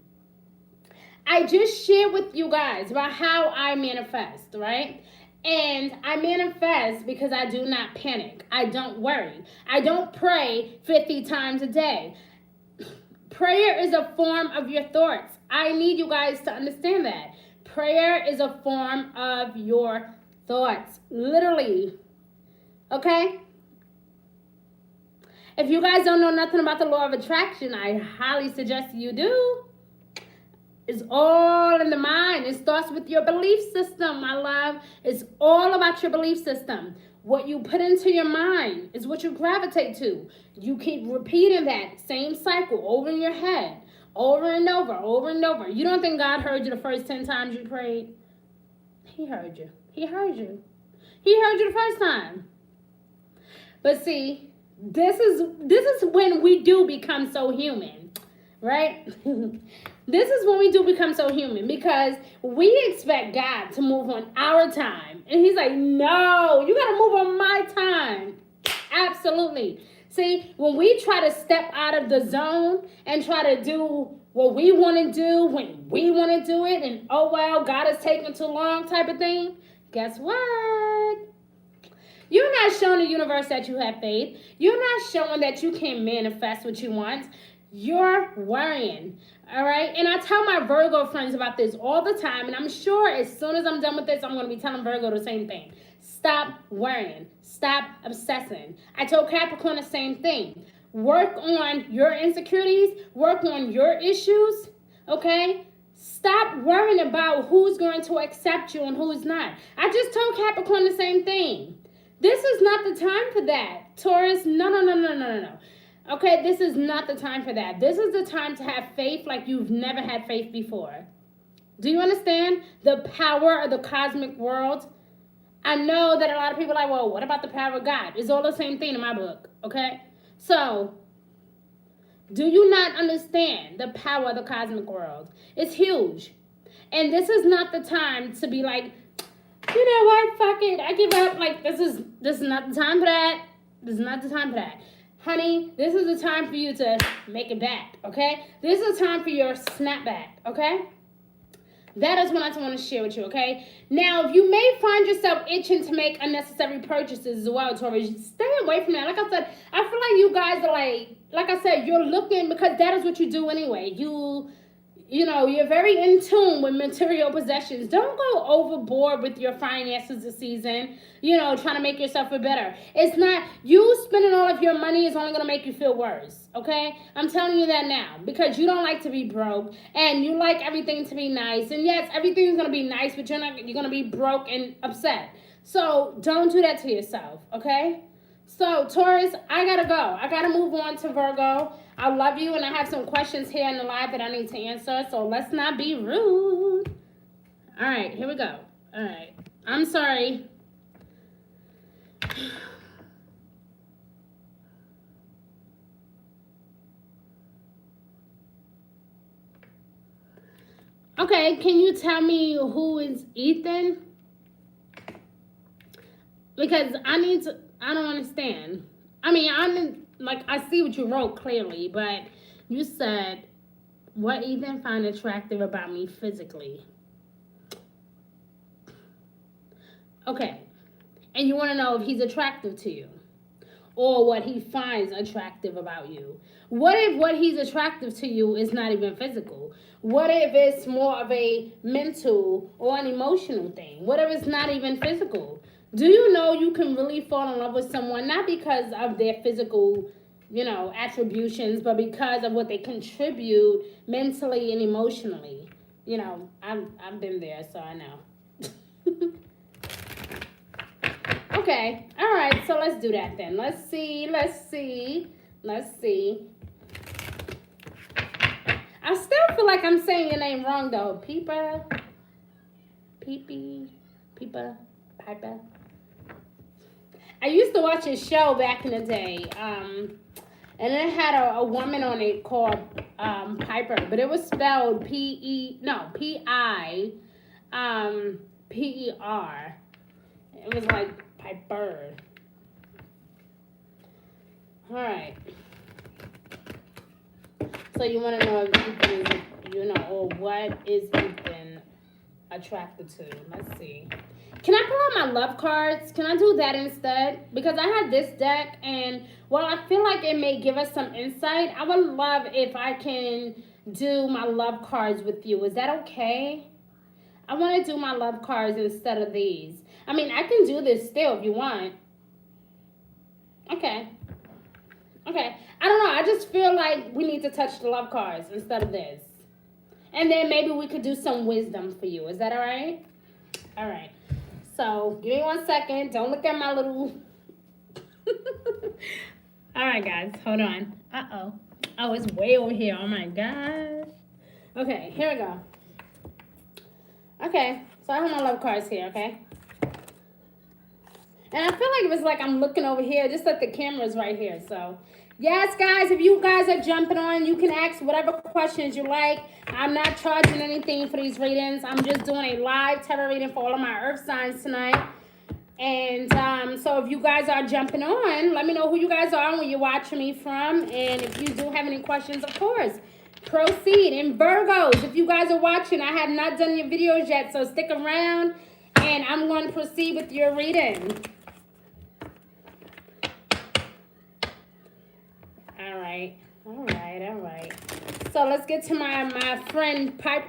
S1: I just shared with you guys about how I manifest, right? And I manifest because I do not panic. I don't worry. I don't pray 50 times a day. Prayer is a form of your thoughts. I need you guys to understand that. Prayer is a form of your thoughts. Literally. Okay? If you guys don't know nothing about the law of attraction, I highly suggest you do. It's all in the mind. It starts with your belief system, my love. It's all about your belief system. What you put into your mind is what you gravitate to. You keep repeating that same cycle over in your head, over and over. You don't think God heard you the first 10 times you prayed? He heard you. He heard you the first time. But see, this is when we do become so human, right? This is when we do become so human, because we expect God to move on our time. And he's like, no, you got to move on my time. Absolutely. See, when we try to step out of the zone and try to do what we want to do when we want to do it, and oh, well, God is taking too long type of thing, guess what? You're not showing the universe that you have faith. You're not showing that you can manifest what you want. You're worrying, all right? And I tell my Virgo friends about this all the time, and I'm sure as soon as I'm done with this, I'm going to be telling Virgo the same thing. Stop worrying. Stop obsessing. I told Capricorn the same thing. Work on your insecurities. Work on your issues, okay? Stop worrying about who's going to accept you and who's not. I just told Capricorn the same thing. This is not the time for that. Taurus, no. Okay, this is not the time for that. This is the time to have faith like you've never had faith before. Do you understand the power of the cosmic world? I know that a lot of people are like, well, what about the power of God? It's all the same thing in my book, okay? So, do you not understand the power of the cosmic world? It's huge. And this is not the time to be like, you know what, fuck it, I give up. Like, this is not the time for that. This is not the time for that. Honey, this is the time for you to make it back, okay? This is the time for your snapback, okay? That is what I want to share with you, okay? Now, if you may find yourself itching to make unnecessary purchases as well, Taurus, stay away from that. Like I said, I feel like you guys are like I said, you're looking, because that is what you do anyway. You know, you're very in tune with material possessions. Don't go overboard with your finances this season, you know, trying to make yourself feel better. It's not, you spending all of your money is only going to make you feel worse, okay? I'm telling you that now, because you don't like to be broke, and you like everything to be nice. And yes, everything's going to be nice, but you're going to be broke and upset. So don't do that to yourself, okay? So, Taurus, I got to go. I got to move on to Virgo. I love you, and I have some questions here in the live that I need to answer, so let's not be rude. All right, here we go. All right. I'm sorry. Okay, can you tell me who is Ethan? Because I don't understand. I mean, I see what you wrote clearly, but you said What Ethan find attractive about me physically? Okay. And you want to know if he's attractive to you or what he finds attractive about you. What if what he's attractive to you is not even physical? What if it's more of a mental or an emotional thing? What if it's not even physical? Do you know you can really fall in love with someone not because of their physical, attributions, but because of what they contribute mentally and emotionally? I've been there, so I know. Okay, all right, so let's do that then. Let's see. I still feel like I'm saying your name wrong though. Pipa, Pipa. I used to watch a show back in the day, and it had a woman on it called Piper, but it was spelled Piper. It was like Piper. All right. So you want to know if Ethan is, or what is Ethan attracted to? Let's see. Can I pull out my love cards? Can I do that instead? Because I have this deck, and while I feel like it may give us some insight, I would love if I can do my love cards with you. Is that okay? I want to do my love cards instead of these. I mean, I can do this still if you want. Okay. I don't know. I just feel like we need to touch the love cards instead of this. And then maybe we could do some wisdom for you. Is that all right? All right. So, give me 1 second. Don't look at my little... All right, guys. Hold on. Uh-oh. Oh, it's way over here. Oh, my gosh. Okay, here we go. Okay, so I have my love cards here, okay? And I feel like it was like I'm looking over here, just like the camera's right here. So, yes, guys, if you guys are jumping on, you can ask whatever questions you like. I'm not charging anything for these readings. I'm just doing a live tarot reading for all of my earth signs tonight. And so if you guys are jumping on, let me know who you guys are and where you're watching me from. And if you do have any questions, of course, proceed. And Virgos, if you guys are watching, I have not done your videos yet, so stick around. And I'm going to proceed with your reading. All right. So let's get to my friend Piper.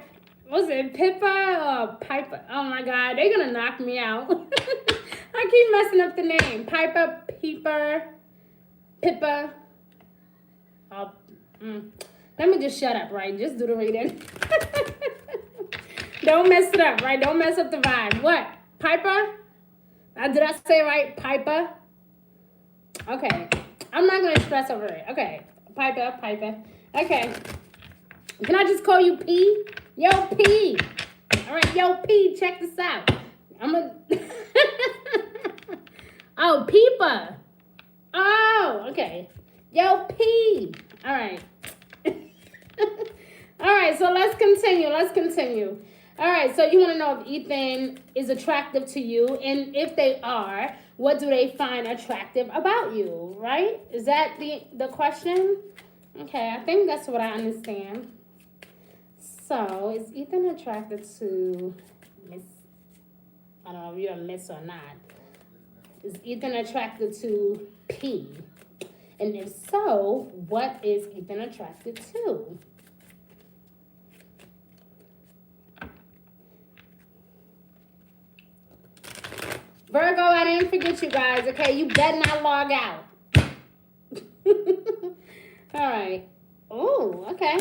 S1: Was it Pippa or Piper? Oh my God, they're gonna knock me out. I keep messing up the name. Pippa. Oh, Let me just shut up, right? Just do the reading. Don't mess it up, right? Don't mess up the vibe. What? Piper? Did I say right? Piper? Okay. I'm not going to stress over it. Okay. Piper. Okay. Can I just call you P? Yo, P. All right. Yo, P. Check this out. Oh, Peepa. Oh, okay. Yo, P. All right. All right. So let's continue. All right. So you want to know if Ethan is attractive to you, and if they are, what do they find attractive about you, right? Is that the question? Okay, I think that's what I understand. So, is Ethan attracted to Miss? I don't know if you're a Miss or not. Is Ethan attracted to P? And if so, what is Ethan attracted to? Virgo, I didn't forget you guys, okay? You better not log out. All right. Oh, okay.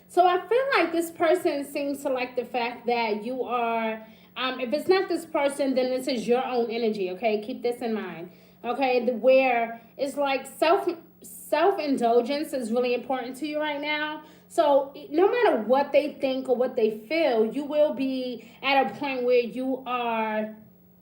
S1: So I feel like this person seems to like the fact that you are, if it's not this person, then this is your own energy, okay? Keep this in mind, okay? Where it's like self-indulgence is really important to you right now. So no matter what they think or what they feel, you will be at a point where you are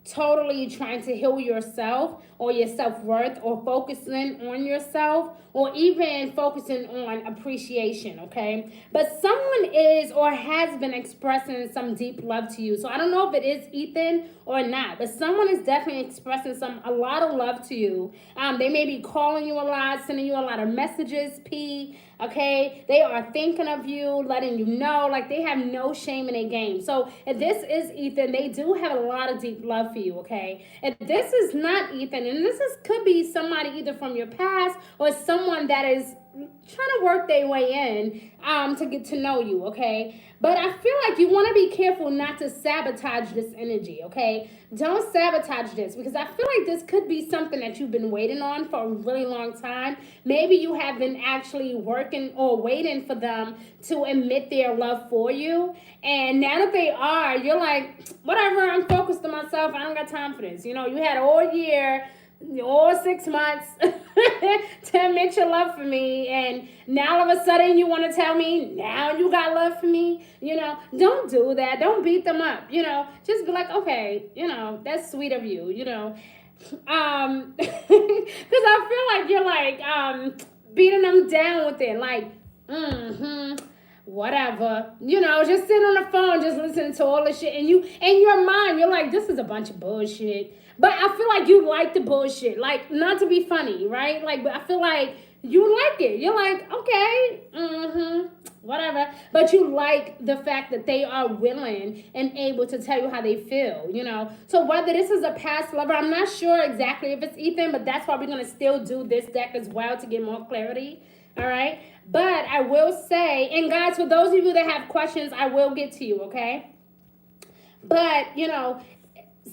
S1: totally trying to heal yourself or your self-worth, or focusing on yourself, or even focusing on appreciation, okay? But someone is or has been expressing some deep love to you. So I don't know if it is Ethan or not, but someone is definitely expressing a lot of love to you. They may be calling you a lot, sending you a lot of messages, P. Okay, they are thinking of you, letting you know, like they have no shame in their game. So if this is Ethan, they do have a lot of deep love for you. Okay, if this is not Ethan, and could be somebody either from your past or someone that is trying to work their way in to get to know you, okay? But I feel like you want to be careful not to sabotage this energy, okay? Don't sabotage this, because I feel like this could be something that you've been waiting on for a really long time. Maybe you have been actually working or waiting for them to admit their love for you. And now that they are, you're like, whatever, I'm focused on myself. I don't got time for this. You know, you had all year, or 6 months to admit your love for me, and now all of a sudden you want to tell me now you got love for me. You know, don't do that. Don't beat them up. You know, just be like, okay, you know, that's sweet of you. You know, because I feel like you're like beating them down with it, like whatever, you know, just sitting on the phone, just listening to all this shit, and you, in your mind, you're like, this is a bunch of bullshit. But I feel like you like the bullshit, like, not to be funny, right? Like, but I feel like you like it. You're like, okay, whatever. But you like the fact that they are willing and able to tell you how they feel, you know? So whether this is a past lover, I'm not sure exactly if it's Ethan, but that's why we're going to still do this deck as well to get more clarity, all right? But I will say, and guys, for those of you that have questions, I will get to you, okay? But, you know,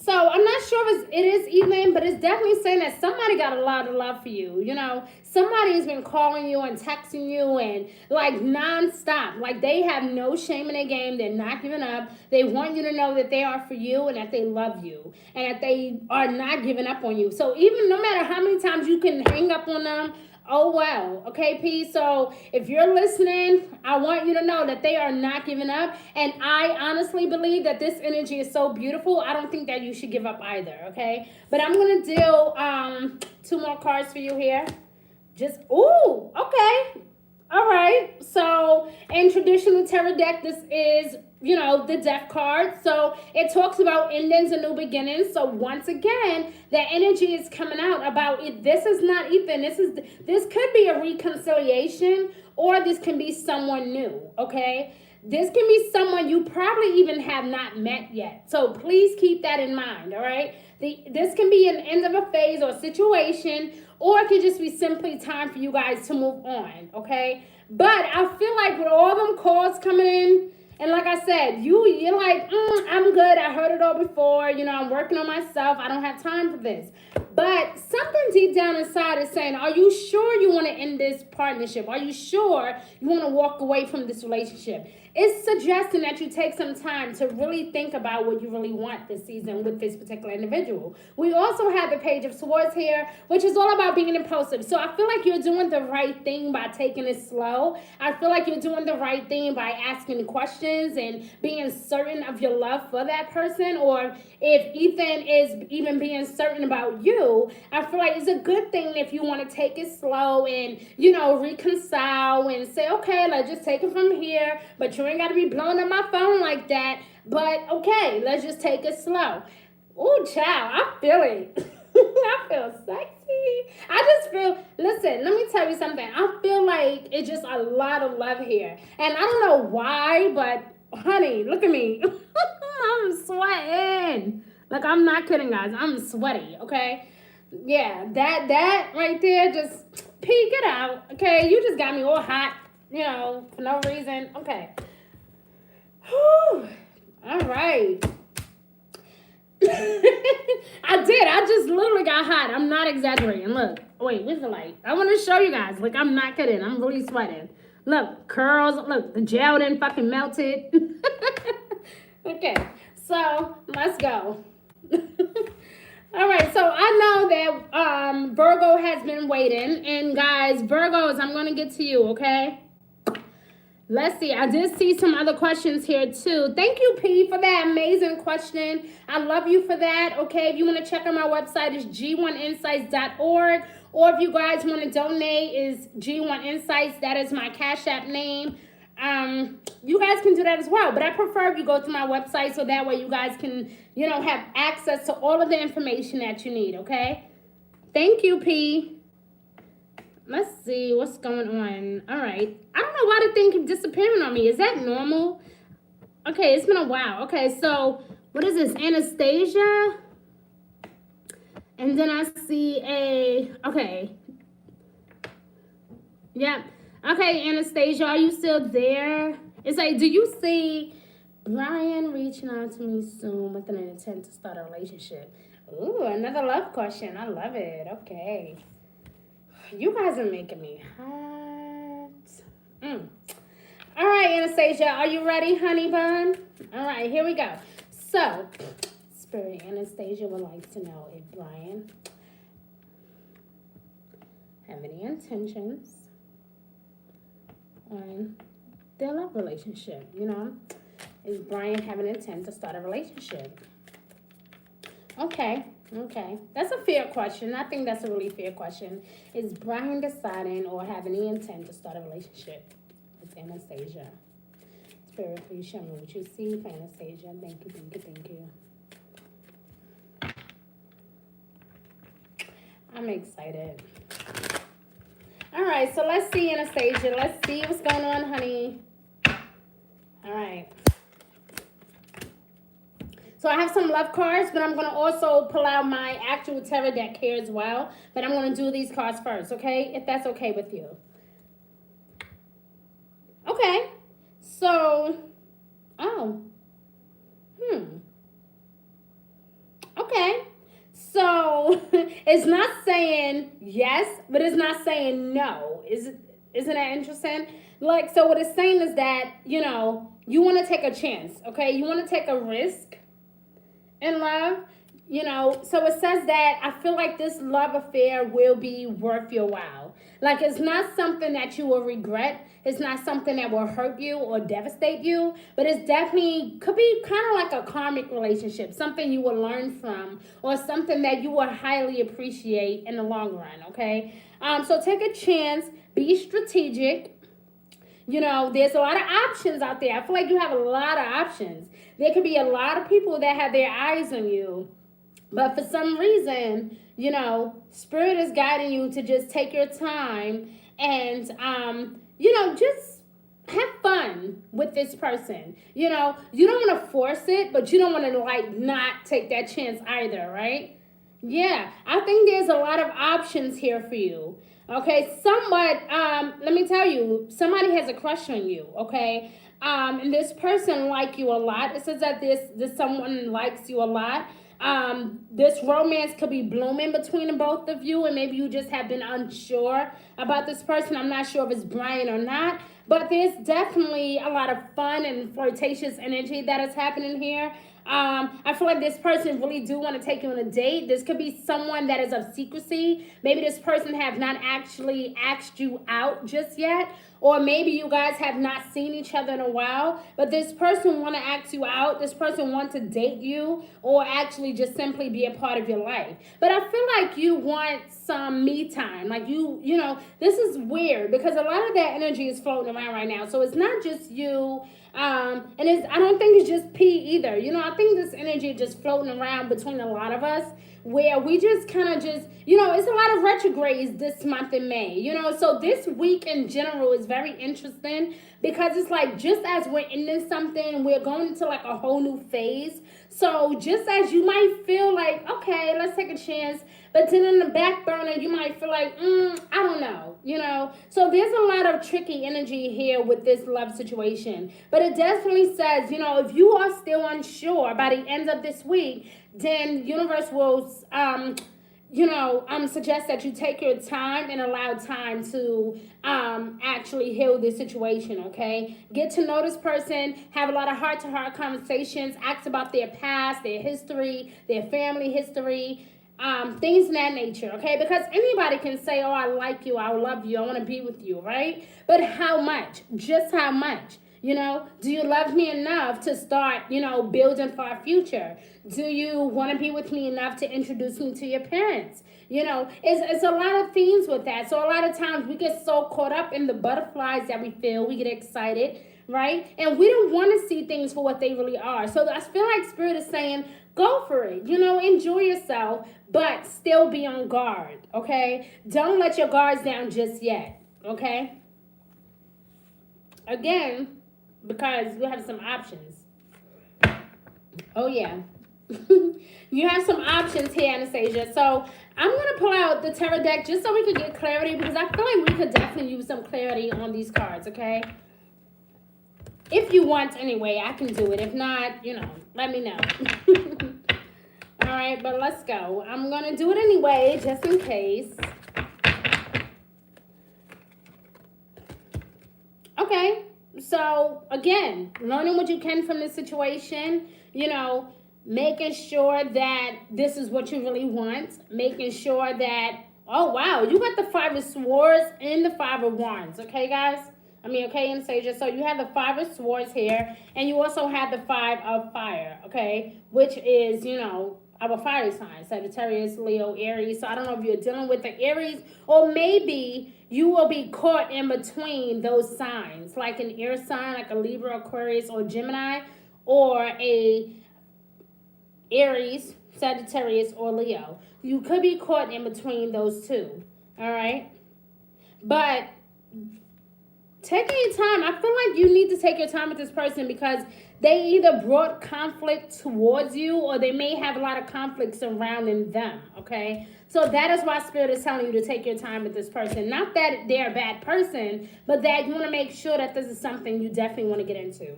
S1: so I'm not sure if it is Ethan, but it's definitely saying that somebody got a lot of love for you. You know, somebody has been calling you and texting you and like nonstop. Like they have no shame in their game. They're not giving up. They want you to know that they are for you and that they love you and that they are not giving up on you. So even no matter how many times you can hang up on them, oh, well, okay, P? So if you're listening, I want you to know that they are not giving up. And I honestly believe that this energy is so beautiful. I don't think that you should give up either, okay? But I'm going to deal 2 more cards for you here. Just, ooh, okay. All right. So in traditional tarot deck, this is, you know, the death card. So it talks about endings and new beginnings. So once again, the energy is coming out about it. This is not Ethan. This could be a reconciliation, or this can be someone new, okay? This can be someone you probably even have not met yet. So please keep that in mind, all right? This can be an end of a phase or situation, or it could just be simply time for you guys to move on, okay? But I feel like with all them calls coming in, and like I said, you're like, I'm good. I heard it all before. You know, I'm working on myself. I don't have time for this. But something deep down inside is saying, are you sure you want to end this partnership? Are you sure you want to walk away from this relationship? It's suggesting that you take some time to really think about what you really want this season with this particular individual. We also have the Page of Swords here, which is all about being impulsive. So I feel like you're doing the right thing by taking it slow. I feel like you're doing the right thing by asking questions and being certain of your love for that person. Or if Ethan is even being certain about you, I feel like it's a good thing if you want to take it slow and, you know, reconcile and say, okay, let's just take it from here. But you ain't got to be blowing up my phone like that. But, okay, let's just take it slow. Ooh, child, I feel it. I feel sexy. I just feel, listen, let me tell you something. I feel like it's just a lot of love here. And I don't know why, but, honey, look at me. I'm sweating. Like, I'm not kidding, guys. I'm sweaty, okay? Yeah, that right there, just peek it out, okay? You just got me all hot, you know, for no reason. Okay. Whew. All right. I just literally got hot. I'm not exaggerating. Look. Wait, where's the light? I want to show you guys. Like, I'm not kidding. I'm really sweating. Look, curls. Look, the gel didn't fucking melted. Okay. So, let's go. All right, so I know that Virgo has been waiting. And guys, Virgos, I'm going to get to you, okay? Let's see. I did see some other questions here too. Thank you, P, for that amazing question. I love you for that. Okay, if you want to check out my website, it's g1insights.org. Or if you guys want to donate, is G1 Insights. That is my Cash App name. You guys can do that as well. But I prefer if you go to my website so that way you guys can, have access to all of the information that you need. Okay. Thank you, P. Let's see what's going on. All right. I don't know why the thing keeps disappearing on me. Is that normal? Okay, it's been a while. Okay, so what is this? Anastasia? And then I see okay. Yep. Okay, Anastasia, are you still there? It's like, do you see Brian reaching out to me soon with an intent to start a relationship? Ooh, another love question. I love it. Okay. You guys are making me hot. All right, Anastasia, are you ready, honey bun? All right, here we go. So, Spirit, Anastasia would like to know if Brian have any intentions on their love relationship. Is Brian have an intent to start a relationship? Okay. That's a fair question. I think that's a really fair question. Is Brian deciding or have any intent to start a relationship with Anastasia? Spirit, please show me what you see for Anastasia. Thank you. I'm excited. All right, so let's see, Anastasia. Let's see what's going on, honey. All right. So I have some love cards, but I'm going to also pull out my actual tarot deck here as well. But I'm going to do these cards first, okay? If that's okay with you. Okay. So, okay. So, it's not saying yes, but it's not saying no. Isn't that interesting? Like, so what it's saying is that, you want to take a chance, okay? You want to take a risk in love, so it says that I feel like this love affair will be worth your while. Like, it's not something that you will regret. It's not something that will hurt you or devastate you, but it's definitely could be kind of like a karmic relationship, something you will learn from or something that you will highly appreciate in the long run, okay? So take a chance, be strategic. There's a lot of options out there. I feel like you have a lot of options. There could be a lot of people that have their eyes on you. But for some reason, Spirit is guiding you to just take your time and, just have fun with this person. You don't want to force it, but you don't want to, not take that chance either, right? Yeah, I think there's a lot of options here for you. Okay, somewhat, let me tell you, somebody has a crush on you, okay? And this person like you a lot. It says that this someone likes you a lot. This romance could be blooming between the both of you, and maybe you just have been unsure about this person. I'm not sure if it's Brian or not, but there's definitely a lot of fun and flirtatious energy that is happening here. I feel like this person really do want to take you on a date. This could be someone that is of secrecy. Maybe this person have not actually asked you out just yet. Or maybe you guys have not seen each other in a while. But this person want to ask you out. This person want to date you. Or actually just simply be a part of your life. But I feel like you want some me time. Like this is weird. Because a lot of that energy is floating around right now. So it's not just you. I don't think it's just P either. I think this energy is just floating around between a lot of us where we just kind of just, it's a lot of retrogrades this month in May, so this week in general is very interesting because it's like just as we're ending something, we're going into like a whole new phase. So just as you might feel like, okay, let's take a chance, but then in the back burner, you might feel like, I don't know, So there's a lot of tricky energy here with this love situation. But it definitely says, if you are still unsure by the end of this week, then universe will, suggest that you take your time and allow time to actually heal this situation, okay? Get to know this person, have a lot of heart-to-heart conversations, ask about their past, their history, their family history, things in that nature, okay? Because anybody can say, oh, I like you, I love you, I want to be with you, right? But how much? Just how much? Do you love me enough to start, building for our future? Do you want to be with me enough to introduce me to your parents? It's a lot of things with that. So a lot of times we get so caught up in the butterflies that we feel, we get excited, right? And we don't want to see things for what they really are. So I feel like Spirit is saying, go for it, enjoy yourself, but still be on guard, okay? Don't let your guards down just yet, okay? Again, because you have some options. Oh, yeah. You have some options here, Anastasia. So I'm going to pull out the tarot deck just so we could get clarity, because I feel like we could definitely use some clarity on these cards, okay? If you want, anyway, I can do it. If not, let me know. All right, but let's go. I'm going to do it anyway, just in case. Okay, so again, learning what you can from this situation, making sure that this is what you really want, making sure that, oh, wow, you got the Five of Swords and the Five of Wands, okay, guys? Okay, Anastasia, so you have the Five of Swords here, and you also have the Five of Fire, okay, which is, our fire sign, Sagittarius, Leo, Aries. So I don't know if you're dealing with the Aries, or maybe you will be caught in between those signs, like an air sign, like a Libra, Aquarius, or Gemini, or a Aries, Sagittarius, or Leo. You could be caught in between those two, all right? But taking your time, I feel like you need to take your time with this person, because they either brought conflict towards you, or they may have a lot of conflict surrounding them, okay? So that is why Spirit is telling you to take your time with this person. Not that they're a bad person, but that you want to make sure that this is something you definitely want to get into,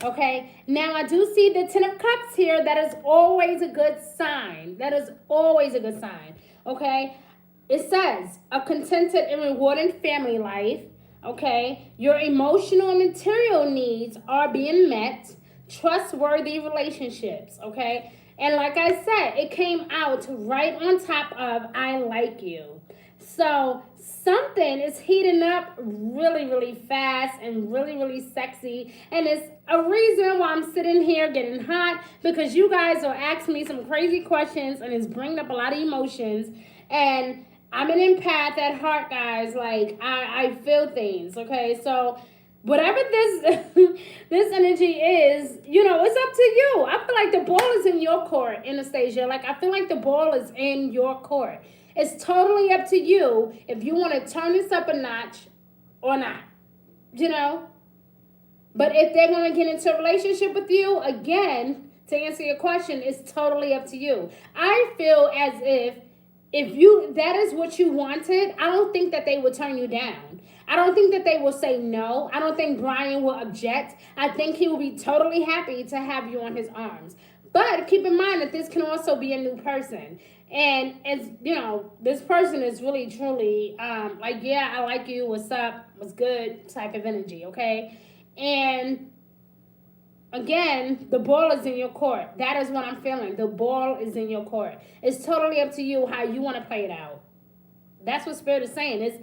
S1: okay? Now, I do see the Ten of Cups here. That is always a good sign. That is always a good sign, okay? It says, a contented and rewarding family life, okay? Your emotional and material needs are being met. Trustworthy relationships, okay? And like I said, it came out right on top of I like you. So something is heating up really, really fast and really, really sexy. And it's a reason why I'm sitting here getting hot, because you guys are asking me some crazy questions, and it's bringing up a lot of emotions. And I'm an empath at heart, guys. Like, I feel things, okay? So whatever this this energy is, it's up to you. I feel like the ball is in your court, Anastasia. Like, I feel like the ball is in your court. It's totally up to you if you want to turn this up a notch or not, But if they're going to get into a relationship with you, again, to answer your question, it's totally up to you. I feel as if that is what you wanted, I don't think that they would turn you down. I don't think that they will say no. I don't think Brian will object. I think he will be totally happy to have you on his arms. But keep in mind that this can also be a new person. And it's, this person is really, truly, like, yeah, I like you, what's up, what's good type of energy, okay? And again, the ball is in your court. That is what I'm feeling. The ball is in your court. It's totally up to you how you want to play it out. That's what Spirit is saying. It's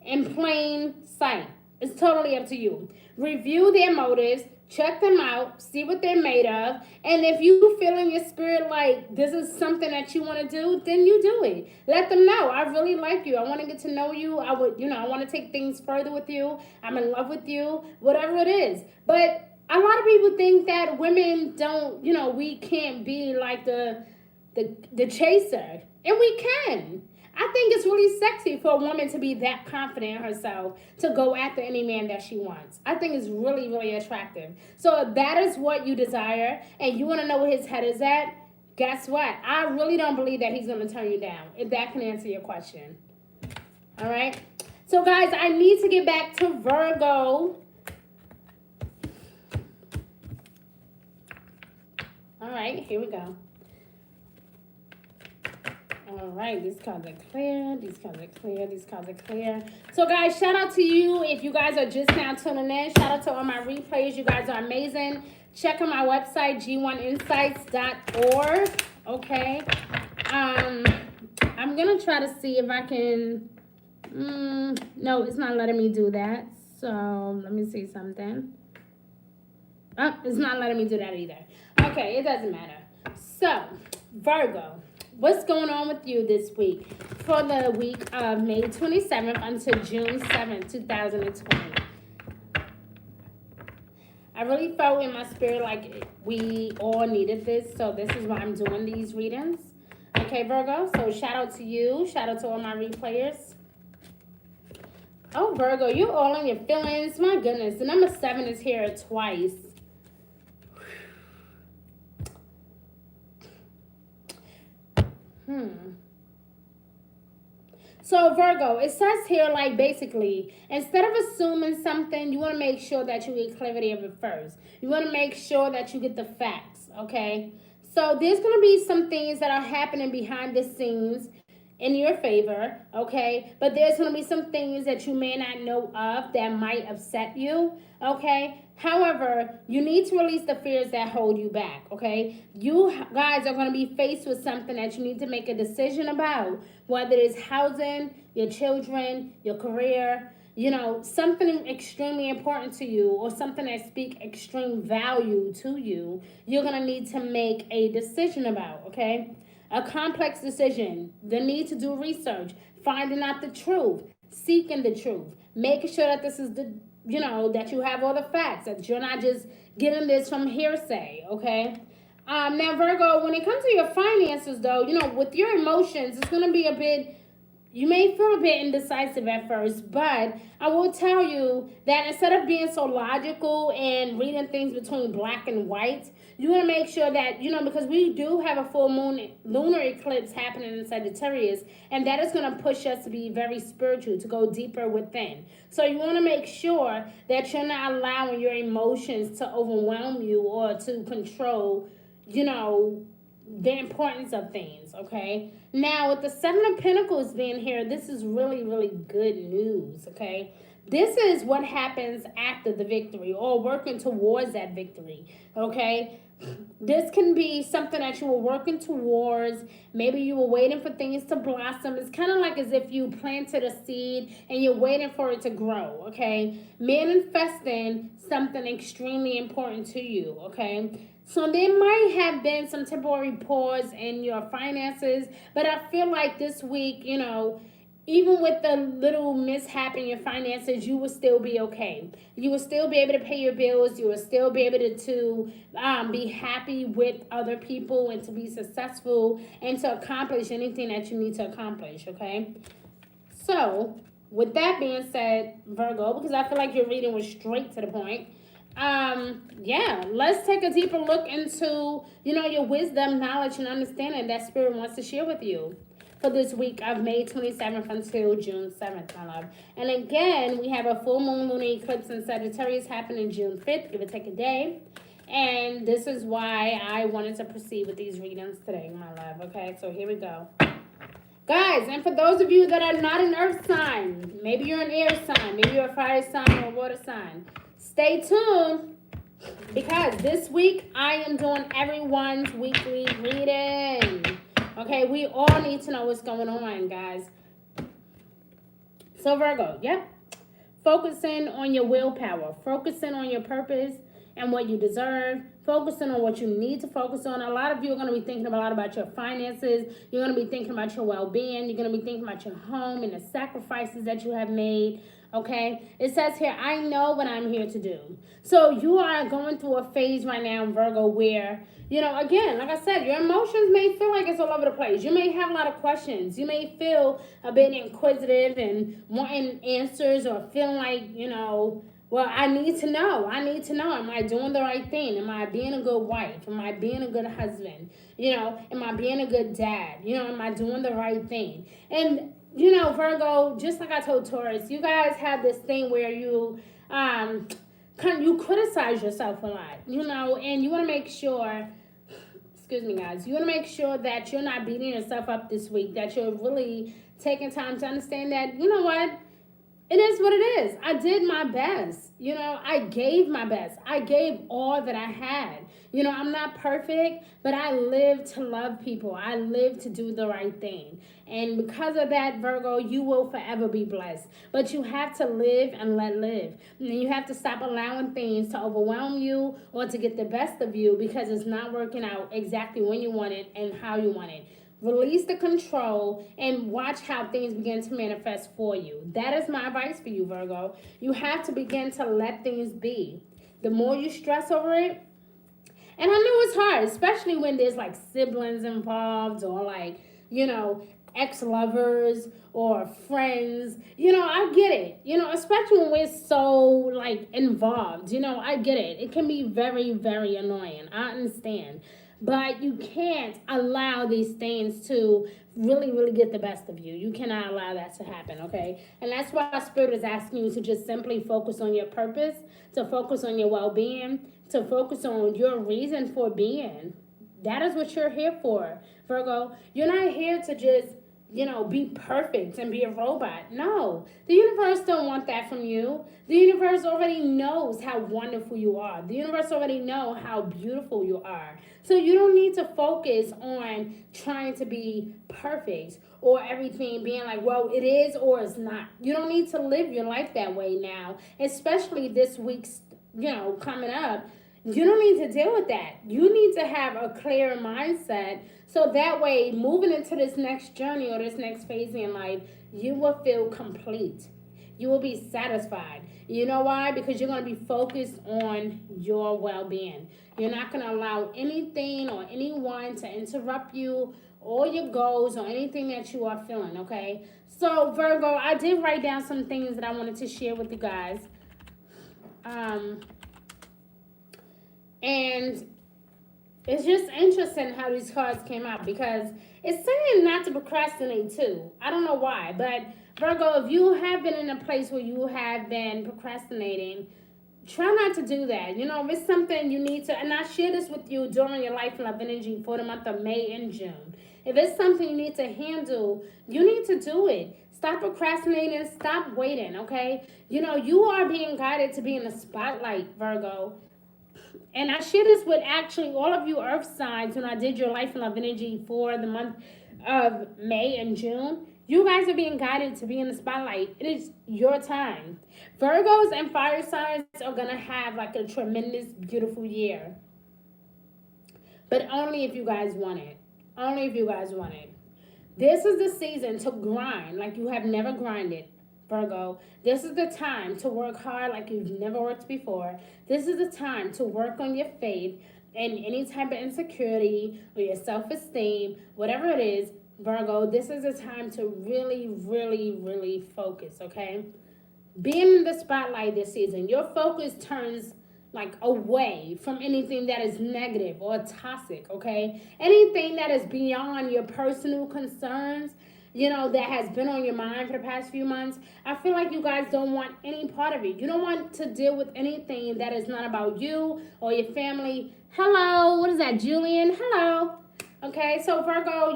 S1: in plain sight. It's totally up to you. Review their motives. Check them out. See what they're made of. And if you feel in your spirit like this is something that you want to do, then you do it. Let them know. I really like you. I want to get to know you. I want to take things further with you. I'm in love with you. Whatever it is. But a lot of people think that women don't, we can't be like the chaser. And we can. I think it's really sexy for a woman to be that confident in herself, to go after any man that she wants. I think it's really, really attractive. So if that is what you desire, and you want to know where his head is at, guess what? I really don't believe that he's going to turn you down, if that can answer your question. All right? So, guys, I need to get back to Virgo. All right, here we go. All right, these cards are clear. These cards are clear. These cards are clear. So, guys, shout out to you if you guys are just now tuning in. Shout out to all my replays. You guys are amazing. Check out my website, g1insights.org. Okay. I'm going to try to see if I can... no, it's not letting me do that. So, let me see something. Oh, it's not letting me do that either. Okay, it doesn't matter. So, Virgo, what's going on with you this week? For the week of May 27th until June 7th, 2020. I really felt in my spirit like we all needed this, so this is why I'm doing these readings. Okay, Virgo, so shout out to you. Shout out to all my replayers. Oh, Virgo, you're all in your feelings. My goodness, the number 7 is here twice. So, Virgo, it says here, like, basically, instead of assuming something, you want to make sure that you get clarity of it first. You want to make sure that you get the facts, okay? So, there's going to be some things that are happening behind the scenes in your favor, okay? But there's going to be some things that you may not know of that might upset you, okay? However, you need to release the fears that hold you back, okay? You guys are going to be faced with something that you need to make a decision about, whether it's housing, your children, your career, you know, something extremely important to you or something that speaks extreme value to you, you're going to need to make a decision about, okay? A complex decision, the need to do research, finding out the truth, seeking the truth, making sure that this is the, you know, that you have all the facts, that you're not just getting this from hearsay, okay? Now, Virgo, when it comes to your finances, though, you know, with your emotions, it's going to be a bit, you may feel a bit indecisive at first, but I will tell you that instead of being so logical and reading things between black and white, you want to make sure that, you know, because we do have a full moon lunar eclipse happening in Sagittarius, and that is going to push us to be very spiritual, to go deeper within. So you want to make sure that you're not allowing your emotions to overwhelm you or to control, you know, the importance of things, okay? Now, with the 7 of Pentacles being here, this is really, really good news, okay? This is what happens after the victory or working towards that victory, okay? This can be something that you were working towards. Maybe you were waiting for things to blossom. It's kind of like as if you planted a seed and you're waiting for it to grow, okay? Manifesting something extremely important to you, okay? So there might have been some temporary pause in your finances, but I feel like this week, you know, even with the little mishap in your finances, you will still be okay. You will still be able to pay your bills. You will still be able to be happy with other people and to be successful and to accomplish anything that you need to accomplish, okay? So, with that being said, Virgo, because I feel like your reading was straight to the point, yeah, let's take a deeper look into, you know, your wisdom, knowledge, and understanding that Spirit wants to share with you for this week of May 27th until June 7th, my love. And again, we have a full moon lunar eclipse in Sagittarius happening June 5th, give or take a day. And this is why I wanted to proceed with these readings today, my love. Okay, so here we go. Guys, and for those of you that are not an earth sign, maybe you're an air sign, maybe you're a fire sign or a water sign, stay tuned because this week I am doing everyone's weekly reading. Okay, we all need to know what's going on, guys. So, Virgo, yep. Focusing on your willpower. Focusing on your purpose and what you deserve. Focusing on what you need to focus on. A lot of you are going to be thinking a lot about your finances. You're going to be thinking about your well-being. You're going to be thinking about your home and the sacrifices that you have made. Okay, it says here, I know what I'm here to do. So you are going through a phase right now, Virgo, where, you know, again, like I said, your emotions may feel like it's all over the place. You may have a lot of questions. You may feel a bit inquisitive and wanting answers or feeling like, you know, well, I need to know. I need to know. Am I doing the right thing? Am I being a good wife? Am I being a good husband? You know, am I being a good dad? You know, am I doing the right thing? And you know, Virgo, just like I told Taurus, you guys have this thing where you you criticize yourself a lot, you know, and you want to make sure, excuse me, guys, you want to make sure that you're not beating yourself up this week, that you're really taking time to understand that, you know what, It is what it is. I did my best. I gave my best. I gave all that I had. I'm not perfect, but I live to love people. I live to do the right thing. And because of that, Virgo, you will forever be blessed. But you have to live and let live. And you have to stop allowing things to overwhelm you or to get the best of you because it's not working out exactly when you want it and how you want it. Release the control and watch how things begin to manifest for you. That is my advice for you, Virgo. You have to begin to let things be. The more you stress over it, and I know it's hard, especially when there's like siblings involved or like, ex-lovers or friends. I get it. Especially when we're so like involved. I get it. It can be very, very annoying. I understand. But you can't allow these things to really, really get the best of you. You cannot allow that to happen, okay? And that's why Spirit is asking you to just simply focus on your purpose, to focus on your well-being, to focus on your reason for being. That is what you're here for, Virgo. You're not here to just, be perfect and be a robot. No, the universe don't want that from you. The universe already knows how wonderful you are. The universe already knows how beautiful you are. So you don't need to focus on trying to be perfect or everything being like, well, it is or it's not. You don't need to live your life that way now, especially this week's, coming up. You don't need to deal with that. You need to have a clear mindset so that way, moving into this next journey or this next phase in life, you will feel complete. You will be satisfied. You know why? Because you're going to be focused on your well-being. You're not going to allow anything or anyone to interrupt you or your goals or anything that you are feeling, okay? So, Virgo, I did write down some things that I wanted to share with you guys. And it's just interesting how these cards came out because it's saying not to procrastinate too. I don't know why, but Virgo, if you have been in a place where you have been procrastinating, try not to do that. If it's something you need to, and I share this with you during your life and love energy for the month of May and June. If it's something you need to handle, you need to do it. Stop procrastinating. Stop waiting, okay? You are being guided to be in the spotlight, Virgo. And I share this with actually all of you earth signs when I did your life and love energy for the month of May and June. You guys are being guided to be in the spotlight. It is your time. Virgos and fire signs are going to have like a tremendous, beautiful year. But only if you guys want it. Only if you guys want it. This is the season to grind like you have never grinded. Virgo, this is the time to work hard like you've never worked before. This is the time to work on your faith and any type of insecurity or your self-esteem, whatever it is, Virgo, this is the time to really, really, really focus, okay? Being in the spotlight this season, your focus turns like away from anything that is negative or toxic, okay? Anything that is beyond your personal concerns, that has been on your mind for the past few months, I feel like you guys don't want any part of it. You don't want to deal with anything that is not about you or your family. Hello, what is that, Julian? Hello. Okay, so Virgo,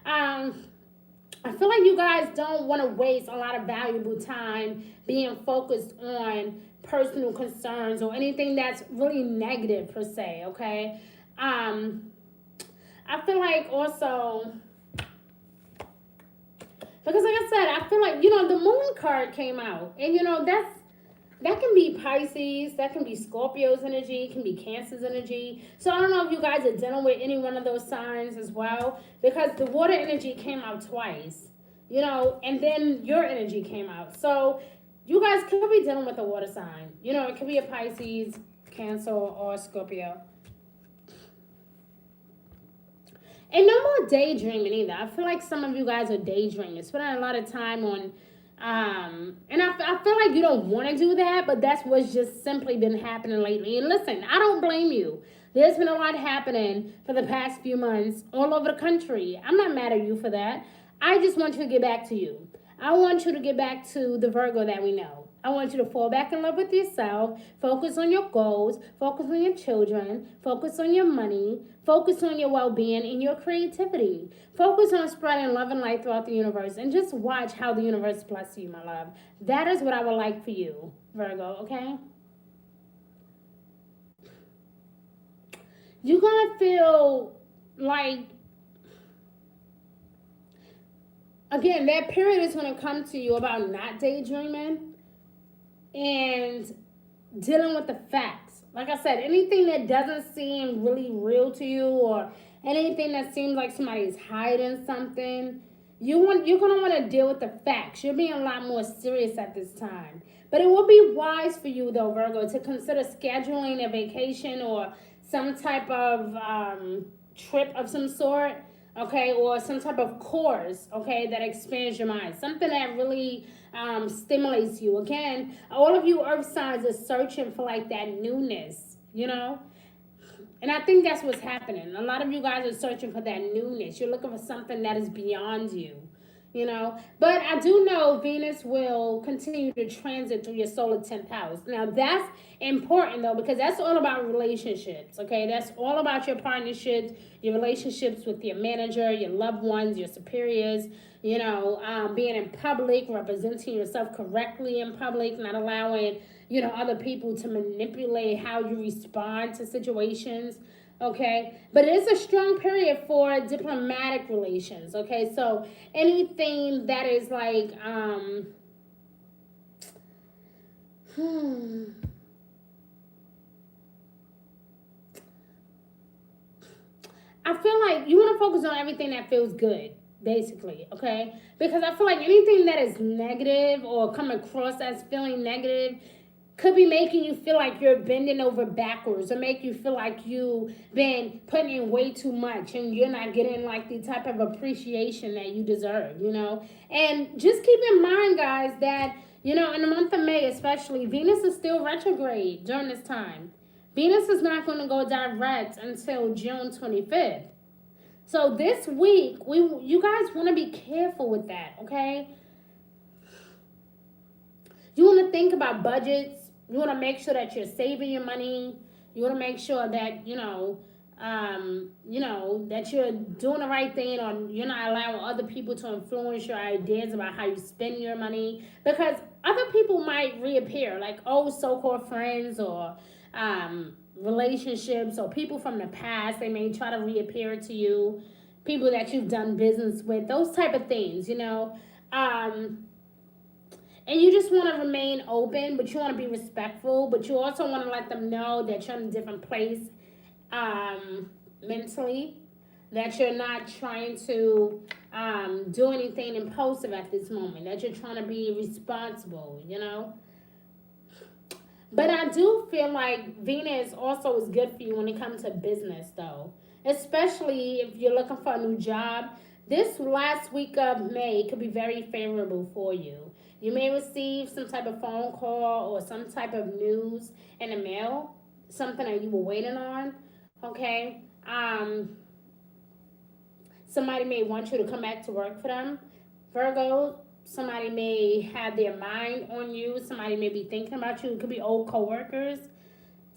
S1: I feel like you guys don't want to waste a lot of valuable time being focused on personal concerns or anything that's really negative per se, okay? I feel like also, because like I said, I feel like, the moon card came out. And, that can be Pisces, that can be Scorpio's energy, it can be Cancer's energy. So I don't know if you guys are dealing with any one of those signs as well. Because the water energy came out twice, and then your energy came out. So you guys could be dealing with a water sign. It could be a Pisces, Cancer, or Scorpio. And no more daydreaming either. I feel like some of you guys are daydreaming, spending a lot of time on, and I feel like you don't want to do that, but that's what's just simply been happening lately. And listen, I don't blame you. There's been a lot happening for the past few months all over the country. I'm not mad at you for that. I just want you to get back to you. I want you to get back to the Virgo that we know. I want you to fall back in love with yourself, focus on your goals, focus on your children, focus on your money, focus on your well being and your creativity. Focus on spreading love and light throughout the universe and just watch how the universe blesses you, my love. That is what I would like for you, Virgo, okay? You're going to feel like, again, that period is going to come to you about not daydreaming and dealing with the facts. Like I said, anything that doesn't seem really real to you or anything that seems like somebody's hiding something, you're gonna want to deal with the facts. You're being a lot more serious at this time. But it will be wise for you though, Virgo, to consider scheduling a vacation or some type of trip of some sort, okay, or some type of course, okay, that expands your mind. Something that really stimulates you. Again, all of you earth signs are searching for like that newness, you know? And I think that's what's happening. A lot of you guys are searching for that newness. You're looking for something that is beyond you, you know. But I do know Venus will continue to transit through your solar 10th house. Now, that's important, though, because that's all about relationships, okay? That's all about your partnerships, your relationships with your manager, your loved ones, your superiors, you know, being in public, representing yourself correctly in public, not allowing, you know, other people to manipulate how you respond to situations, okay? But it is a strong period for diplomatic relations, okay? So anything that is like, I feel like you want to focus on everything that feels good, basically, okay? Because I feel like anything that is negative or come across as feeling negative could be making you feel like you're bending over backwards or make you feel like you've been putting in way too much and you're not getting like the type of appreciation that you deserve, you know? And just keep in mind, guys, that, you know, in the month of May especially, Venus is still retrograde during this time. Venus is not going to go direct until June 25th. So this week, you guys want to be careful with that, okay? You want to think about budgets. You want to make sure that you're saving your money. You want to make sure that, that you're doing the right thing, or you're not allowing other people to influence your ideas about how you spend your money, because other people might reappear, like old so-called friends or relationships or people from the past. They may try to reappear to you, people that you've done business with, those type of things, you know. And you just want to remain open, but you want to be respectful, but you also want to let them know that you're in a different place mentally, that you're not trying to do anything impulsive at this moment, that you're trying to be responsible, you know. But I do feel like Venus also is good for you when it comes to business, though, especially if you're looking for a new job. This last week of May could be very favorable for you. You may receive some type of phone call or some type of news in the mail, something that you were waiting on, okay? Somebody may want you to come back to work for them. Virgo, somebody may have their mind on you. Somebody may be thinking about you. It could be old coworkers.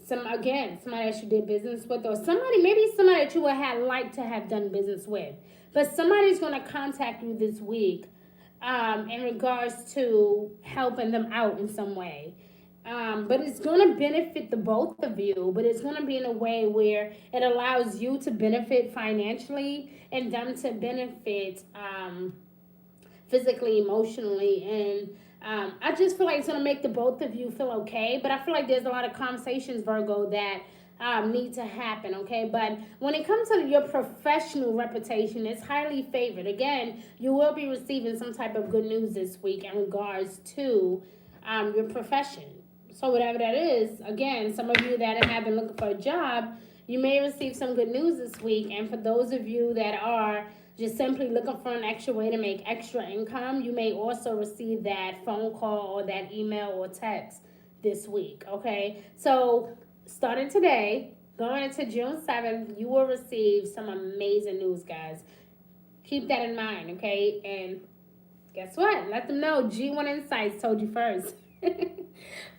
S1: Somebody that you did business with, or maybe somebody that you would have liked to have done business with. But somebody's going to contact you this week in regards to helping them out in some way. But it's going to benefit the both of you, but it's going to be in a way where it allows you to benefit financially and them to benefit physically, emotionally, and I just feel like it's going to make the both of you feel okay. But I feel like there's a lot of conversations, Virgo, that need to happen, okay? But when it comes to your professional reputation, it's highly favored. Again, you will be receiving some type of good news this week in regards to your profession. So whatever that is, again, some of you that have been looking for a job, you may receive some good news this week. And for those of you that are just simply looking for an extra way to make extra income, you may also receive that phone call or that email or text this week, okay? So starting today, going into June 7th, you will receive some amazing news, guys. Keep that in mind, okay? And Guess what? Let them know. G1 Insights told you first.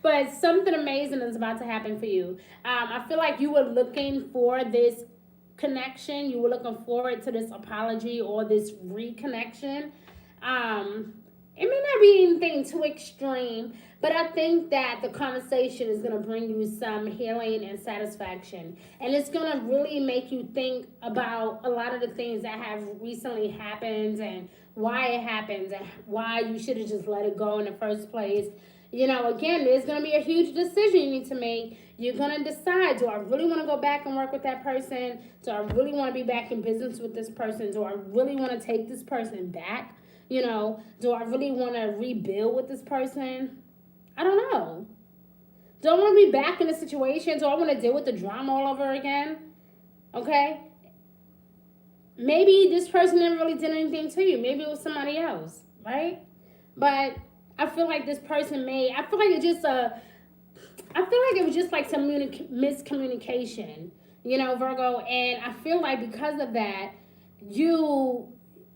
S1: But something amazing is about to happen for you. I feel like you were looking for this connection. You were looking forward to this apology or this reconnection. It may not be anything too extreme, but I think that the conversation is going to bring you some healing and satisfaction. And it's going to really make you think about a lot of the things that have recently happened and why it happened and why you should have just let it go in the first place. You know, again, there's going to be a huge decision you need to make. You're going to decide, do I really want to go back and work with that person? Do I really want to be back in business with this person? Do I really want to take this person back? You know, do I really want to rebuild with this person? I don't know. Do I want to be back in a situation? Do I want to deal with the drama all over again? Okay? Maybe this person never really did anything to you. Maybe it was somebody else, right? But I feel like this person I feel like it was just like some miscommunication, you know, Virgo. And I feel like because of that,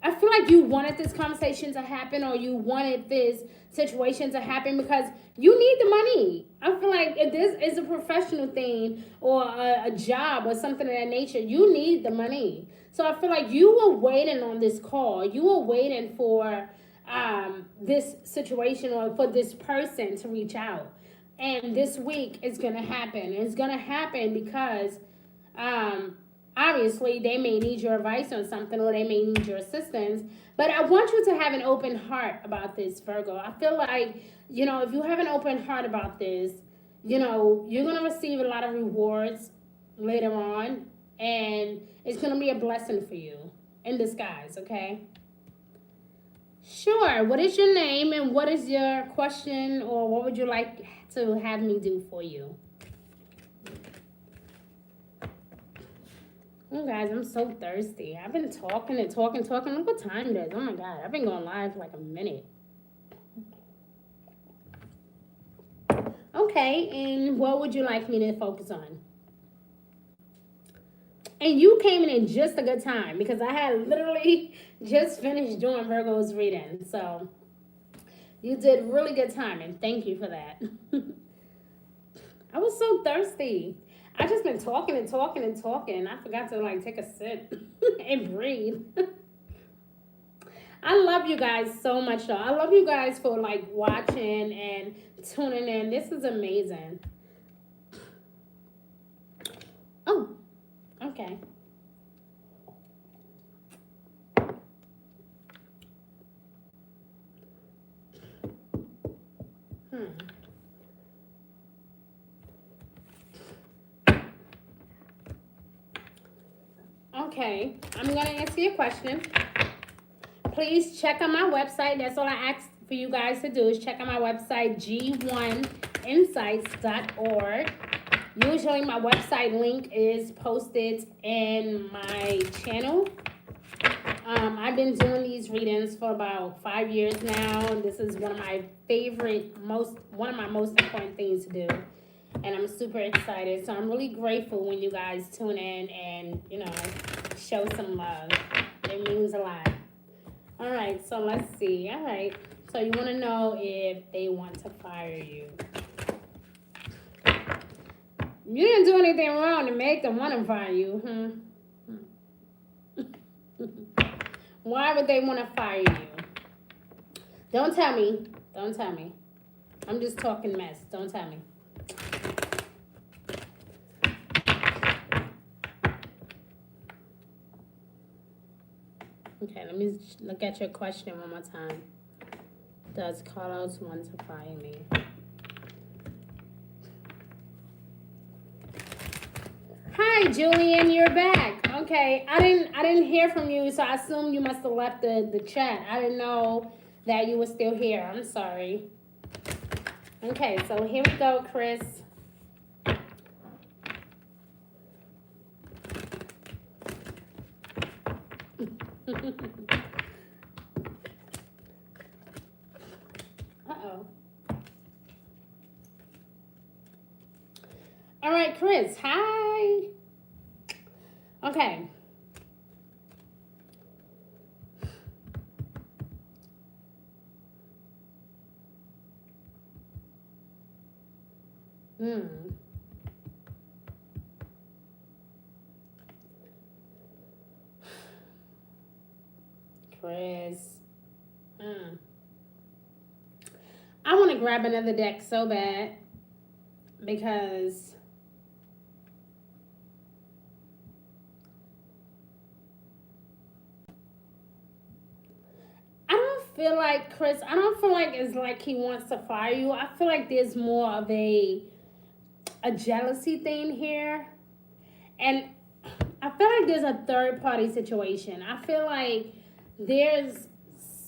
S1: I feel like you wanted this conversation to happen, or you wanted this situation to happen because you need the money. I feel like if this is a professional thing or a job or something of that nature, you need the money. So I feel like you were waiting on this call. You were waiting for this situation or for this person to reach out. And this week it's going to happen. It's going to happen because obviously they may need your advice on something, or they may need your assistance. But I want you to have an open heart about this, Virgo. I feel like, you know, if you have an open heart about this, you know, you're going to receive a lot of rewards later on. And it's going to be a blessing for you in disguise, okay? Sure. What is your name and what is your question, or what would you like to have me do for you? Oh, guys, I'm so thirsty. I've been talking and talking. Look what time it is. Oh, my God. I've been going live for like a minute. Okay, and what would you like me to focus on? And you came in just a good time because I had literally just finished doing Virgo's reading. So you did really good timing. Thank you for that. I was so thirsty. I just been talking and I forgot to like take a sip and breathe. I love you guys so much though. I love you guys for like watching and tuning in. This is amazing. Oh, okay. Okay, I'm going to answer your question. Please check out my website. That's all I ask for you guys to do is check out my website, g1insights.org. Usually my website link is posted in my channel. I've been doing these readings for about 5 years now. This is one of my most important things to do. And I'm super excited. So I'm really grateful when you guys tune in and, you know, show some love. It means a lot. All right, so let's see. All right, so you want to know if they want to fire you. You didn't do anything wrong to make them want to fire you. Why would they want to fire you? Don't tell me. Don't tell me. I'm just talking mess. Don't tell me. Okay, let me look at your question one more time. Does Carlos want to fire me? Hi, Julian, you're back. Okay, I didn't hear from you, so I assume you must have left the chat. I didn't know that you were still here. I'm sorry. Okay, so here we go, Chris. Uh-oh. All right, Chris. Hi. Okay. Hmm. Chris. Hmm. I want to grab another deck so bad because I don't feel like Chris. I don't feel like it's like he wants to fire you. I feel like there's more of a jealousy thing here, and I feel like there's a third party situation. I feel like there's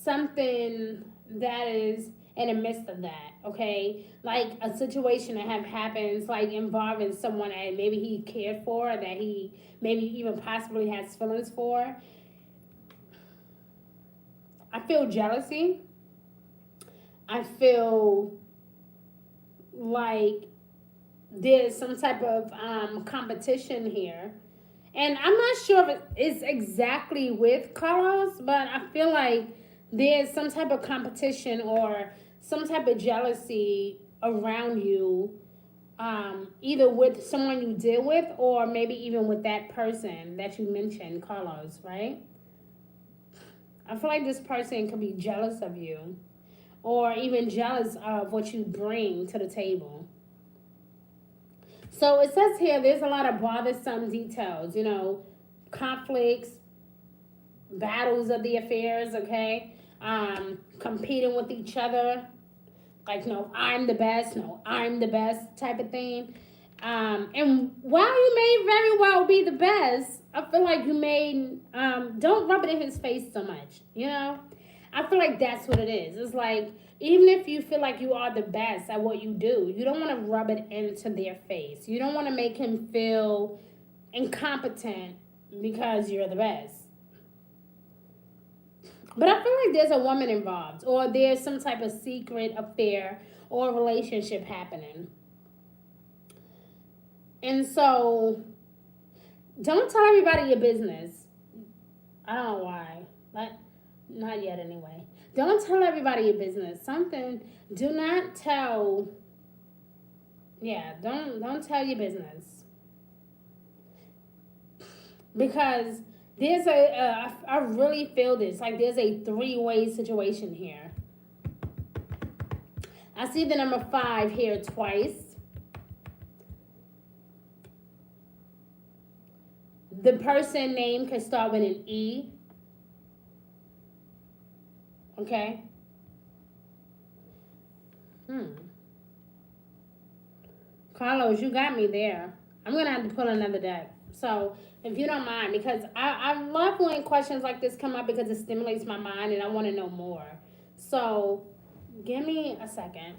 S1: something that is in the midst of that, okay? Like a situation that have happens like involving someone that maybe he cared for, that he maybe even possibly has feelings for. I feel jealousy. I feel like there's some type of competition here. And I'm not sure if it's exactly with Carlos, but I feel like there's some type of competition or some type of jealousy around you, either with someone you deal with or maybe even with that person that you mentioned, Carlos, right? I feel like this person could be jealous of you or even jealous of what you bring to the table. So it says here there's a lot of bothersome details, conflicts, battles of the affairs, okay? Competing with each other. Like, no, I'm the best, no, I'm the best type of thing. And while you may very well be the best, I feel like you may, don't rub it in his face so much, I feel like that's what it is. It's like, even if you feel like you are the best at what you do, you don't want to rub it into their face. You don't want to make him feel incompetent because you're the best. But I feel like there's a woman involved, or there's some type of secret affair or relationship happening. And so, don't tell everybody your business. I don't know why. But not yet anyway. Don't tell everybody your business. Do not tell. Yeah, don't tell your business. Because I really feel this. Like there's a three-way situation here. I see the number 5 here twice. The person name can start with an E. Okay. Carlos, you got me there. I'm going to have to pull another deck. So, if you don't mind, because I love when questions like this come up because it stimulates my mind and I want to know more. So, give me a second.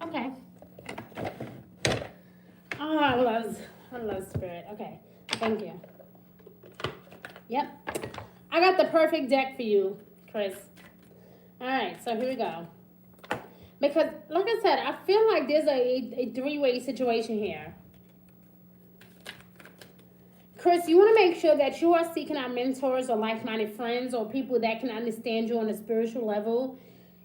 S1: Okay. Oh, I love spirit. Okay. Thank you. Yep. I got the perfect deck for you, Chris. All right, so here we go. Because, like I said, I feel like there's a three-way situation here. Chris, you want to make sure that you are seeking out mentors or like-minded friends or people that can understand you on a spiritual level.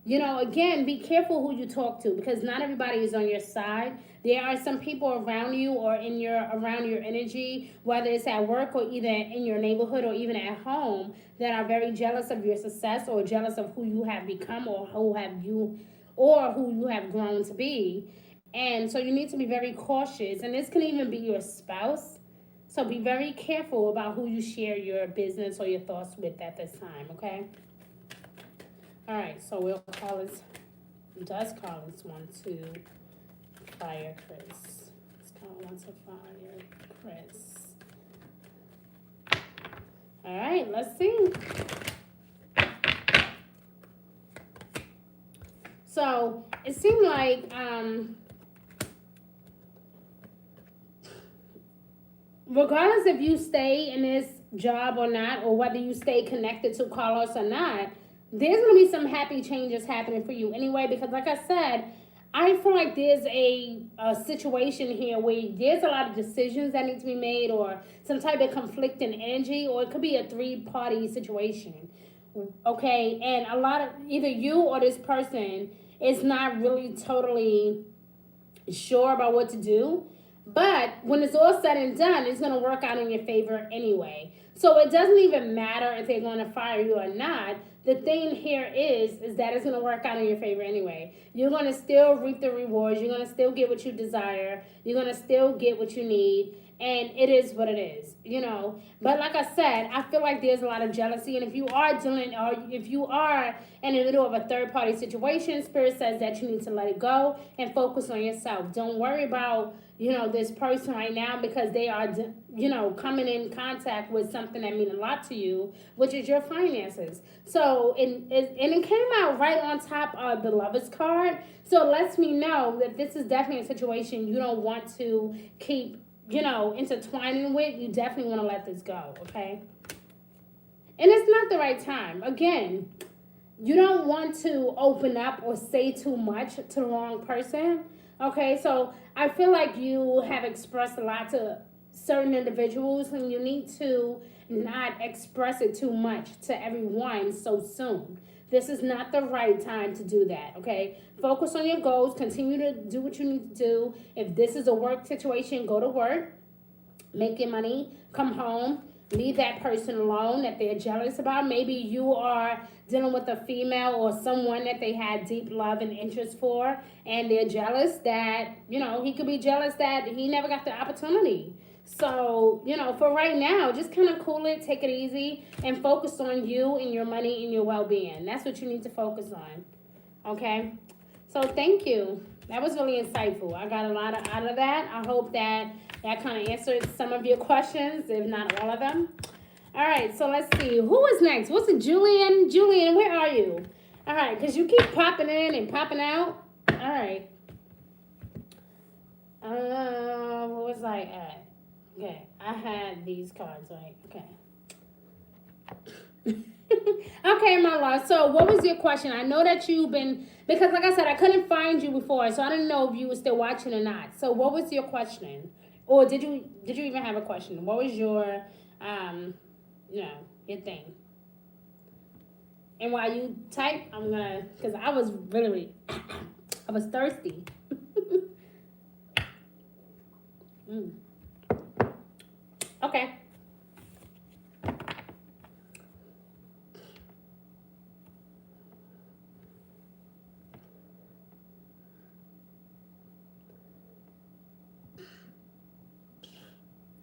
S1: Again, be careful who you talk to because not everybody is on your side. There are some people around you or around your energy, whether it's at work or either in your neighborhood or even at home, that are very jealous of your success or jealous of who you have become or who you have grown to be. And so you need to be very cautious. And this can even be your spouse. So be very careful about who you share your business or your thoughts with at this time, okay? All right, so does Carlos want to fire Chris? Does Carlos want to fire Chris? All right, let's see. So it seemed like regardless if you stay in this job or not, or whether you stay connected to Carlos or not, there's going to be some happy changes happening for you anyway, because like I said, I feel like there's a situation here where there's a lot of decisions that need to be made or some type of conflicting energy, or it could be a 3-party situation okay? And a lot of either you or this person is not really totally sure about what to do. But when it's all said and done, it's going to work out in your favor anyway. So it doesn't even matter if they're going to fire you or not. The thing here is that it's going to work out in your favor anyway. You're going to still reap the rewards. You're going to still get what you desire. You're going to still get what you need. And it is what it is, you know. But like I said, I feel like there's a lot of jealousy. And if you are dealing, or if you are in the middle of a third-party situation, Spirit says that you need to let it go and focus on yourself. Don't worry about, you know, this person right now, because they are, you know, coming in contact with something that means a lot to you, which is your finances. So, and it came out right on top of the Lovers card. So it lets me know that this is definitely a situation you don't want to keep, you know, intertwining with. You definitely want to let this go, okay? And it's not the right time. Again, you don't want to open up or say too much to the wrong person, okay? So I feel like you have expressed a lot to certain individuals, and you need to not express it too much to everyone so soon. This is not the right time to do that, okay? Focus on your goals. Continue to do what you need to do. If this is a work situation, go to work. Make your money. Come home. Leave that person alone that they're jealous about. Maybe you are dealing with a female or someone that they had deep love and interest for, and they're jealous that, you know, he could be jealous that he never got the opportunity. So, you know, for right now, just kind of cool it, take it easy, and focus on you and your money and your well-being. That's what you need to focus on, okay? So thank you. That was really insightful. I got a lot out of that. I hope that kind of answered some of your questions, if not all of them. All right, so let's see. Who is next? What's it, Julian? Julian, where are you? All right, because you keep popping in and popping out. All right. What was I at? Okay, I had these cards, right? Okay. Okay, my love. So what was your question? I know that you've been, because like I said, I couldn't find you before, so I didn't know if you were still watching or not. So what was your question? Or did you even have a question? What was your, you know, your thing? And while you type, I'm gonna, because I was really, I was thirsty. Okay.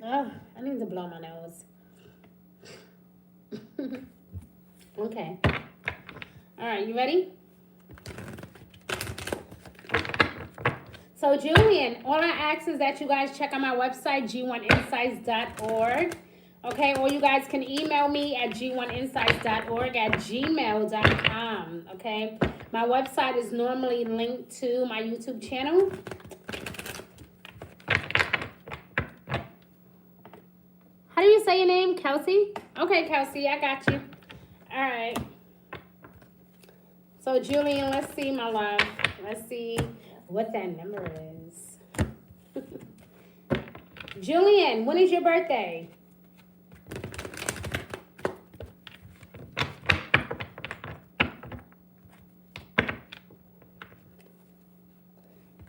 S1: Oh, I need to blow my nose. Okay. All right, you ready? So, Julian, all I ask is that you guys check out my website, g1insights.org. Okay, or you guys can email me at g1insights.org at gmail.com. Okay, my website is normally linked to my YouTube channel. How do you say your name? Kelsey? Okay, Kelsey, I got you. All right. So, Julian, let's see, my love. Let's see what that number is. Julian, when is your birthday?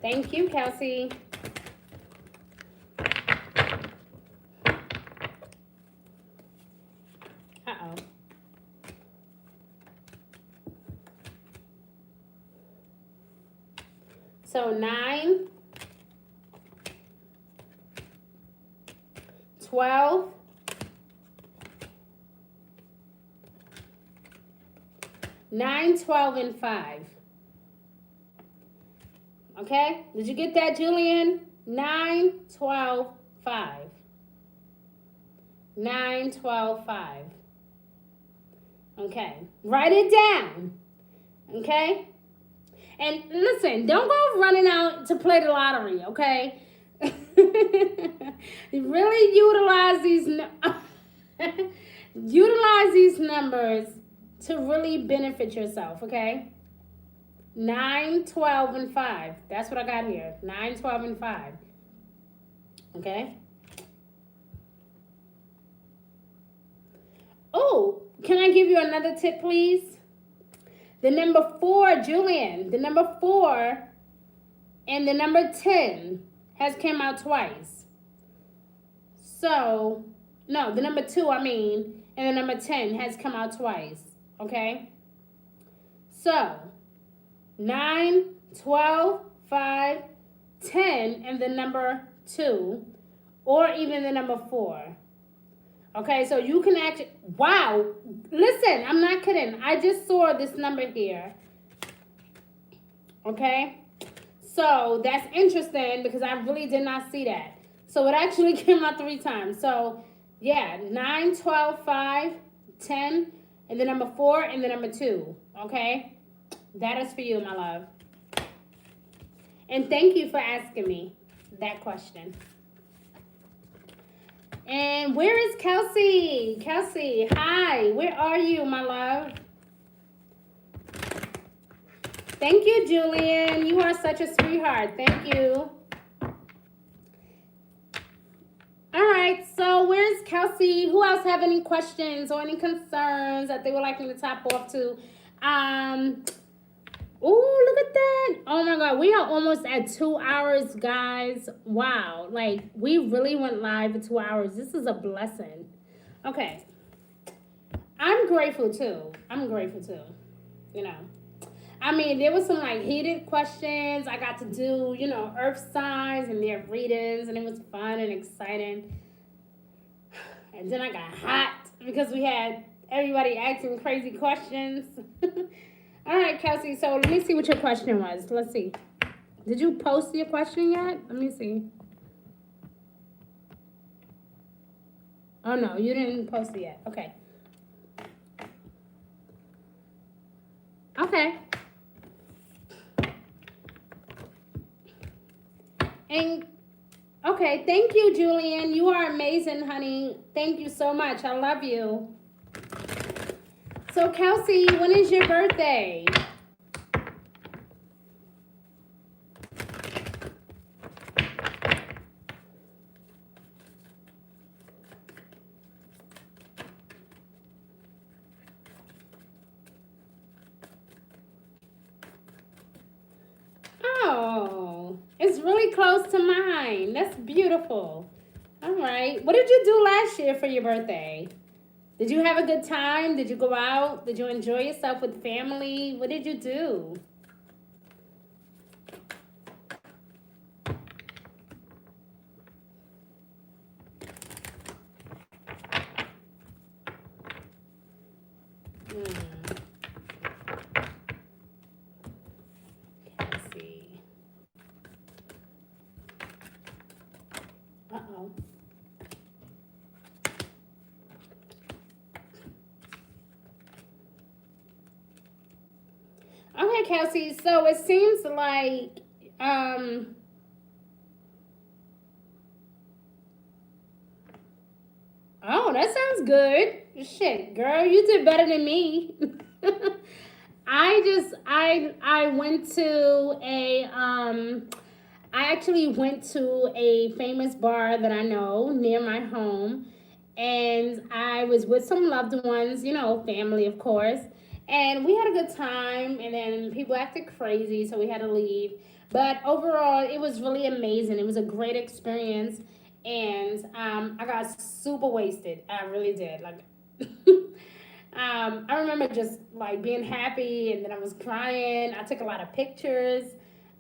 S1: Thank you, Kelsey. Uh-oh. So 9, 12, 9, 12, and 5. Okay? Did you get that, Julian? 9, 12, 5. 9, 12, 5. Okay. Write it down. Okay? And listen, don't go running out to play the lottery, okay? Really utilize these numbers to really benefit yourself, okay? 9, 12, and 5. That's what I got here. 9, 12, and 5. Okay? Oh, can I give you another tip, please? The number 4, Julian, the number 4 and the number 10 has came out twice. So, no, the number 2, I mean, and the number 10 has come out twice, okay? So, 9, 12, 5, 10, and the number 2, or even the number 4. Okay, so you can actually, wow, listen, I'm not kidding. I just saw this number here. Okay, so that's interesting because I really did not see that. So it actually came out 3 times. So yeah, 9, 12, 5, 10, and the number 4 and the number 2. Okay, that is for you, my love. And thank you for asking me that question. And where is Kelsey? Kelsey, hi. Where are you, my love? Thank you, Julian. You are such a sweetheart. Thank you. All right, so where's Kelsey? Who else have any questions or any concerns that they would like me to top off to? Oh, look at that. Oh my God, we are almost at 2 hours, guys. Wow, like we really went live for 2 hours. This is a blessing. Okay, I'm grateful too. You know, I mean, there was some like heated questions. I got to do, you know, earth signs and their readings, and it was fun and exciting. And then I got hot because we had everybody asking crazy questions. All right, Kelsey, so let me see what your question was. Let's see. Did you post your question yet? Let me see. Oh, no, you didn't post it yet. Okay. Okay. And, okay, thank you, Julian. You are amazing, honey. Thank you so much. I love you. So, Kelsey, when is your birthday? Oh, it's really close to mine. That's beautiful. All right. What did you do last year for your birthday? Did you have a good time? Did you go out? Did you enjoy yourself with family? What did you do? Let's see. Uh-oh. Okay, Kelsey, so it seems like, oh, that sounds good. Shit, girl, you did better than me. I went to I actually went to a famous bar that I know near my home, and I was with some loved ones, you know, family, of course. And we had a good time, and then people acted crazy, so we had to leave. But overall, it was really amazing. It was a great experience, and I got super wasted. I really did. Like, I remember just like being happy, and then I was crying. I took a lot of pictures.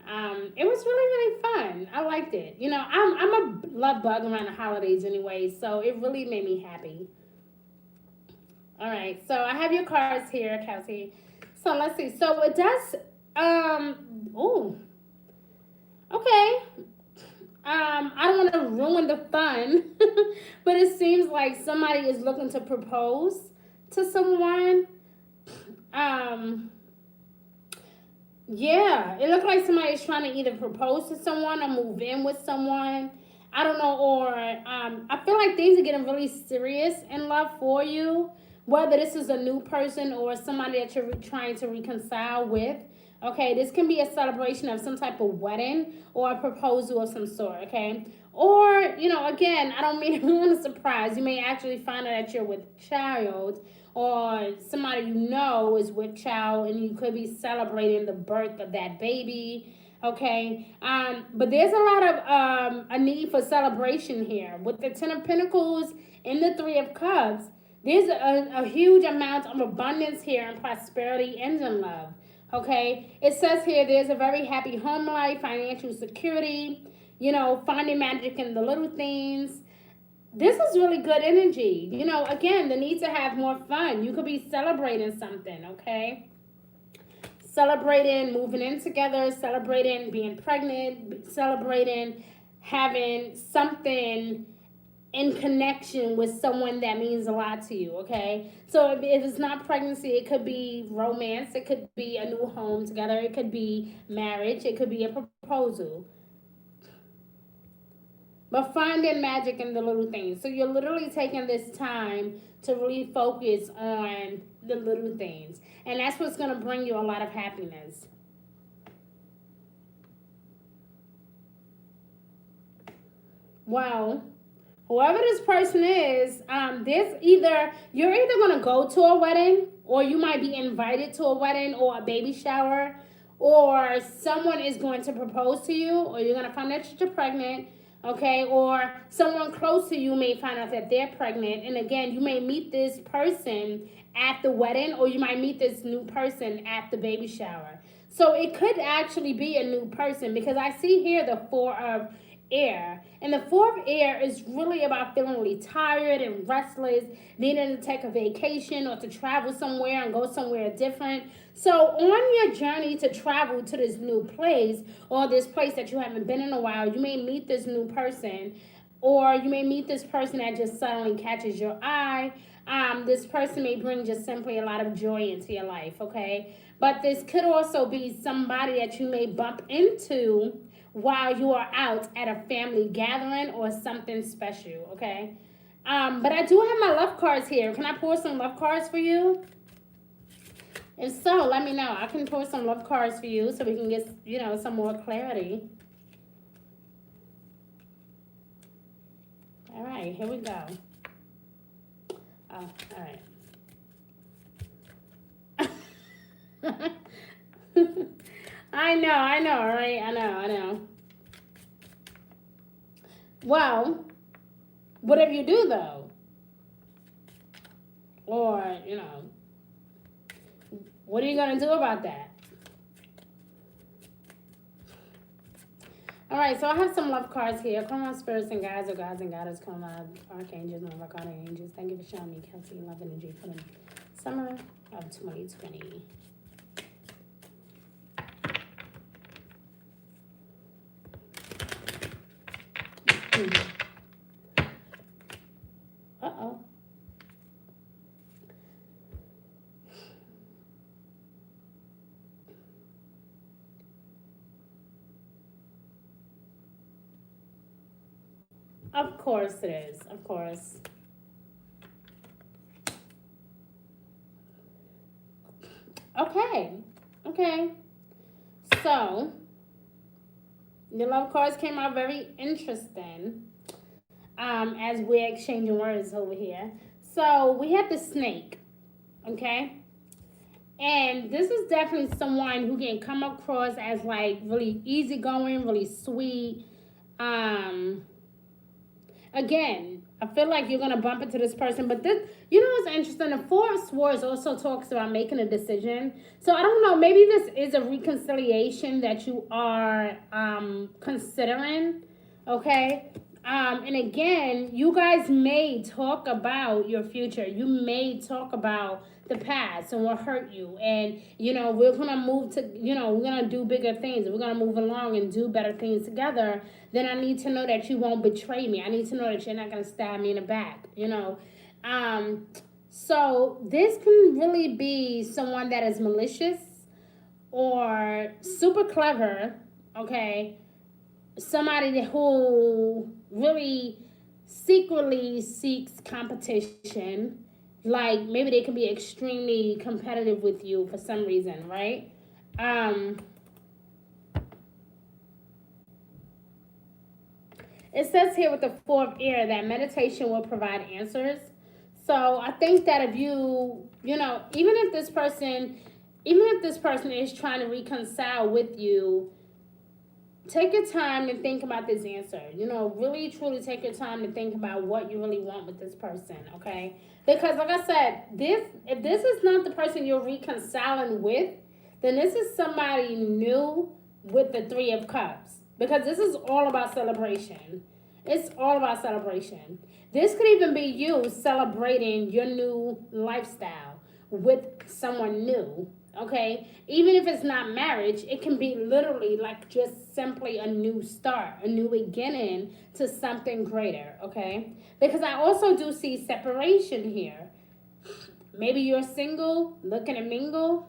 S1: It was really fun. I liked it. You know, I'm a love bug around the holidays anyway, so it really made me happy. All right, so I have your cards here, Kelsey. So let's see. So it does. Oh, okay. I don't want to ruin the fun, but it seems like somebody is looking to propose to someone. Yeah, it looked like somebody is trying to either propose to someone or move in with someone. I don't know, or I feel like things are getting really serious in love for you, whether this is a new person or somebody that you're trying to reconcile with. Okay, this can be a celebration of some type of wedding or a proposal of some sort, okay? Or, you know, again, I don't mean everyone a surprise. You may actually find out that you're with child, or somebody you know is with child, and you could be celebrating the birth of that baby. Okay, but there's a lot of a need for celebration here with the Ten of Pentacles and the Three of Cups. There's a huge amount of abundance here and prosperity and in love. Okay, it says here there's a very happy home life, financial security, finding magic in the little things. This is really good energy. Again, the need to have more fun. You could be celebrating something, okay? Celebrating moving in together, celebrating being pregnant, celebrating having something in connection with someone that means a lot to you, okay? So if it's not pregnancy, it could be romance, it could be a new home together, it could be marriage, it could be a proposal. But finding magic in the little things. So you're literally taking this time to really focus on the little things. And that's what's going to bring you a lot of happiness. Well, whoever this person is, you're either going to go to a wedding, or you might be invited to a wedding or a baby shower, or someone is going to propose to you, or you're going to find out that you're pregnant, okay? Or someone close to you may find out that they're pregnant, and again, you may meet this person at the wedding, or you might meet this new person at the baby shower. So it could actually be a new person, because I see here the Four of Air. And the Four of Air is really about feeling really tired and restless, needing to take a vacation or to travel somewhere and go somewhere different. So on your journey to travel to this new place, or this place that you haven't been in a while, you may meet this new person, or you may meet this person that just suddenly catches your eye. This person may bring just simply a lot of joy into your life, okay? But this could also be somebody that you may bump into while you are out at a family gathering or something special, okay? But I do have my love cards here. Can I pour some love cards for you? If so, let me know. I can pour some love cards for you so we can get, some more clarity. All right, here we go. Oh, all right. I know, right? I know. Well, whatever you do, though, or, what are you going to do about that? All right, so I have some love cards here. Come on, spirits and guides, or gods and goddesses, come on, archangels, and arcana angels. Thank you for showing me Kelsey love energy for the summer of 2020. Uh-oh. Of course it is. Of course. Okay. So, the love cards came out very interesting. As we're exchanging words over here. So, we have the snake. Okay? And this is definitely someone who can come across as like really easygoing, really sweet. Again, I feel like you're gonna bump into this person, but this, what's interesting? The Four of Swords also talks about making a decision. So I don't know, maybe this is a reconciliation that you are considering. Okay. And again, you guys may talk about your future. You may talk about the past and what hurt you. And, we're going to move to, we're going to do bigger things. We're going to move along and do better things together. Then I need to know that you won't betray me. I need to know that you're not going to stab me in the back, So this can really be someone that is malicious or super clever, okay? Somebody who really secretly seeks competition. Like, maybe they can be extremely competitive with you for some reason, right? It says here with the Four of Air that meditation will provide answers. So I think that if you know, even if this person is trying to reconcile with you, take your time and think about this answer. You know, really truly take your time to think about what you really want with this person, okay? Because like I said, this if this is not the person you're reconciling with, then this is somebody new with the 3 of Cups. Because this is all about celebration. It's all about celebration. This could even be you celebrating your new lifestyle with someone new. Okay, even if it's not marriage, it can be literally like just simply a new start, a new beginning to something greater. Okay, because I also do see separation here. Maybe you're single, looking to mingle.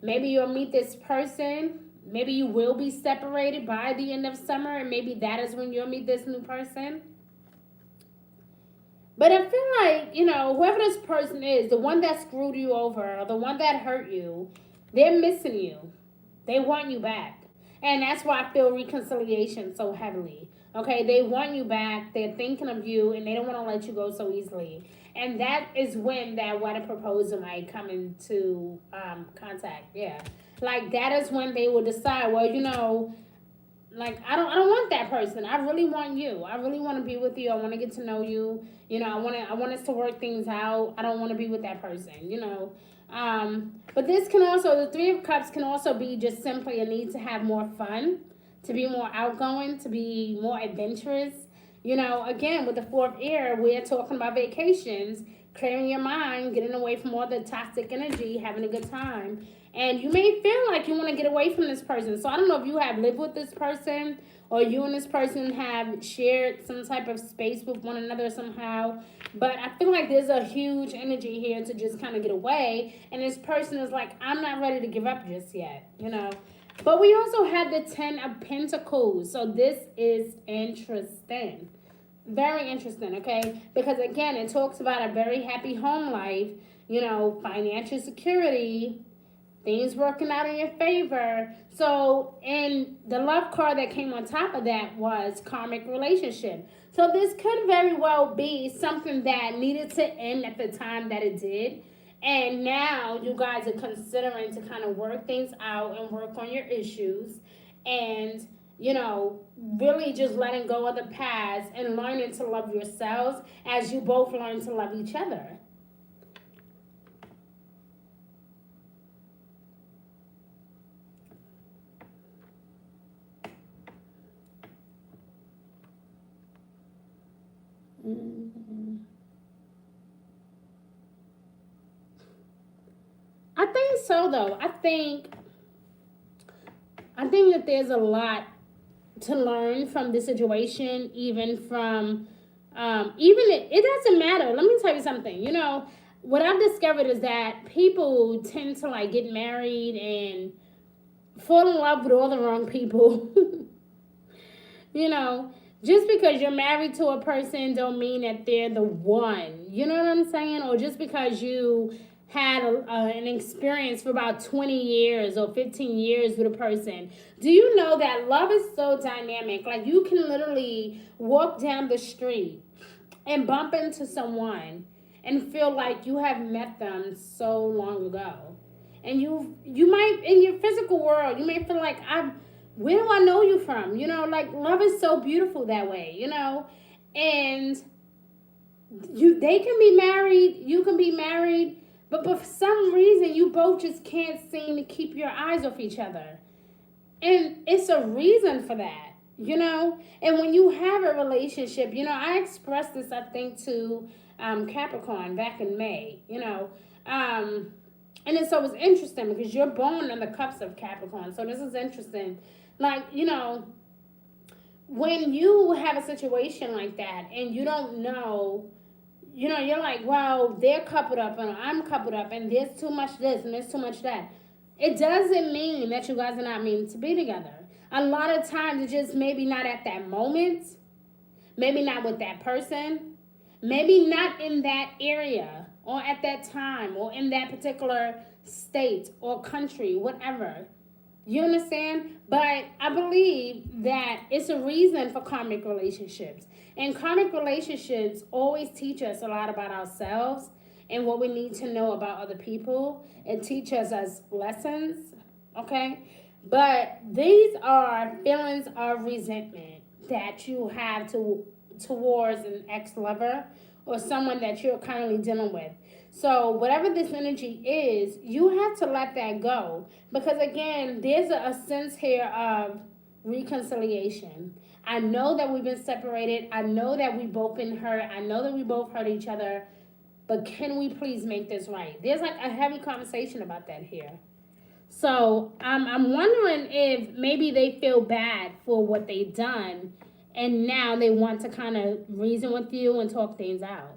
S1: Maybe you'll meet this person. Maybe you will be separated by the end of summer, and maybe that is when you'll meet this new person. But I feel like, you know, whoever this person is, the one that screwed you over, or the one that hurt you, they're missing you. They want you back. And that's why I feel reconciliation so heavily. Okay, they want you back, they're thinking of you, and they don't want to let you go so easily. And that is when that wedding proposal might come into contact. Yeah. Like that is when they will decide, well, you know, like I don't want that person. I really want you. I really want to be with you. I want to get to know you. You know, I want us to work things out. I don't want to be with that person, you know. But this can also, the 3 of Cups can also be just simply a need to have more fun, to be more outgoing, to be more adventurous. You know, again, with the 4th Air, we're talking about vacations, clearing your mind, getting away from all the toxic energy, having a good time. And you may feel like you want to get away from this person. So I don't know if you have lived with this person or you and this person have shared some type of space with one another somehow. But I feel like there's a huge energy here to just kind of get away. And this person is like, I'm not ready to give up just yet, you know. But we also have the 10 of Pentacles. So this is interesting. Very interesting, okay? Because again, it talks about a very happy home life, you know, financial security, things working out in your favor. So, and the love card that came on top of that was karmic relationship. So this could very well be something that needed to end at the time that it did. And now you guys are considering to kind of work things out and work on your issues. And, you know, really just letting go of the past and learning to love yourselves as you both learn to love each other. I think so though. I think that there's a lot to learn from this situation, even from even it doesn't matter. Let me tell you something. You know, what I've discovered is that people tend to like get married and fall in love with all the wrong people. You know, just because you're married to a person don't mean that they're the one. You know what I'm saying? Or just because you had an experience for about 20 years or 15 years with a person. Do you know that love is so dynamic? Like you can literally walk down the street and bump into someone and feel like you have met them so long ago. And you might, in your physical world, you may feel like where do I know you from? You know, like love is so beautiful that way, you know? And they can be married, you can be married, but for some reason you both just can't seem to keep your eyes off each other. And it's a reason for that, you know? And when you have a relationship, you know, I expressed this, I think, to Capricorn back in May, you know? And so it was interesting because you're born in the cups of Capricorn. So this is interesting. Like, you know, when you have a situation like that and you don't know, you know, you're like, well, they're coupled up and I'm coupled up and there's too much this and there's too much that. It doesn't mean that you guys are not meant to be together. A lot of times it's just maybe not at that moment, maybe not with that person, maybe not in that area or at that time or in that particular state or country, whatever. You understand? But I believe that it's a reason for karmic relationships. And karmic relationships always teach us a lot about ourselves and what we need to know about other people and teach us as lessons. Okay? But these are feelings of resentment that you have towards an ex lover or someone that you're currently dealing with. So, whatever this energy is, you have to let that go. Because, again, there's a sense here of reconciliation. I know that we've been separated. I know that we both been hurt. I know that we both hurt each other. But can we please make this right? There's like a heavy conversation about that here. So, I'm wondering if maybe they feel bad for what they've done. And now they want to kind of reason with you and talk things out.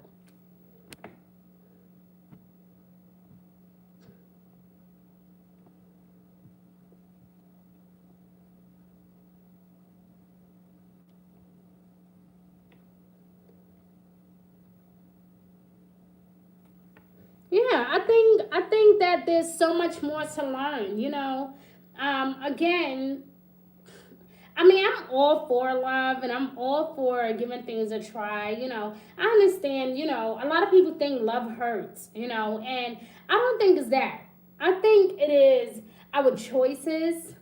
S1: Yeah, I think that there's so much more to learn, you know. Again, I mean, I'm all for love and I'm all for giving things a try, you know. I understand, you know, a lot of people think love hurts, you know, and I don't think it's that. I think it is our choices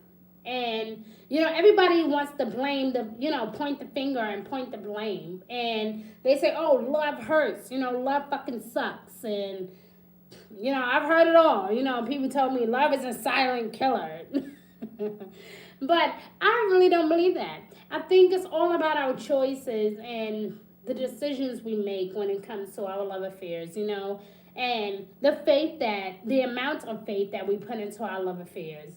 S1: and you know everybody wants to blame the you know point the finger and point the blame and they say oh love hurts you know love fucking sucks and you know, I've heard it all. You know, people tell me love is a silent killer. But I really don't believe that. I think it's all about our choices and the decisions we make when it comes to our love affairs, you know, and the amount of faith that we put into our love affairs,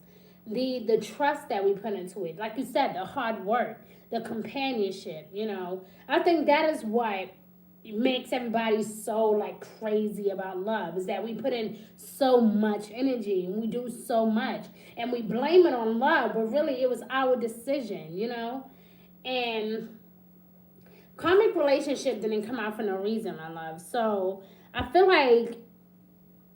S1: the trust that we put into it. Like you said, the hard work, the companionship, you know. I think that is what makes everybody so like crazy about love is that we put in so much energy and we do so much and we blame it on love but really it was our decision, you know. And karmic relationship didn't come out for no reason, my love. So I feel like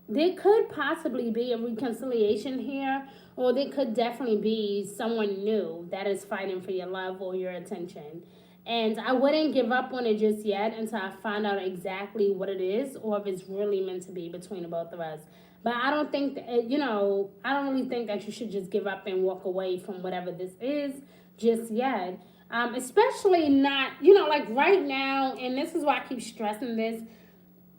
S1: there could possibly be a reconciliation here, or there could definitely be someone new that is fighting for your love or your attention. And I wouldn't give up on it just yet until I find out exactly what it is or if it's really meant to be between the both of us. But I don't think that, you know, I don't really think that you should just give up and walk away from whatever this is just yet. Especially not, you know, like right now, and this is why I keep stressing this,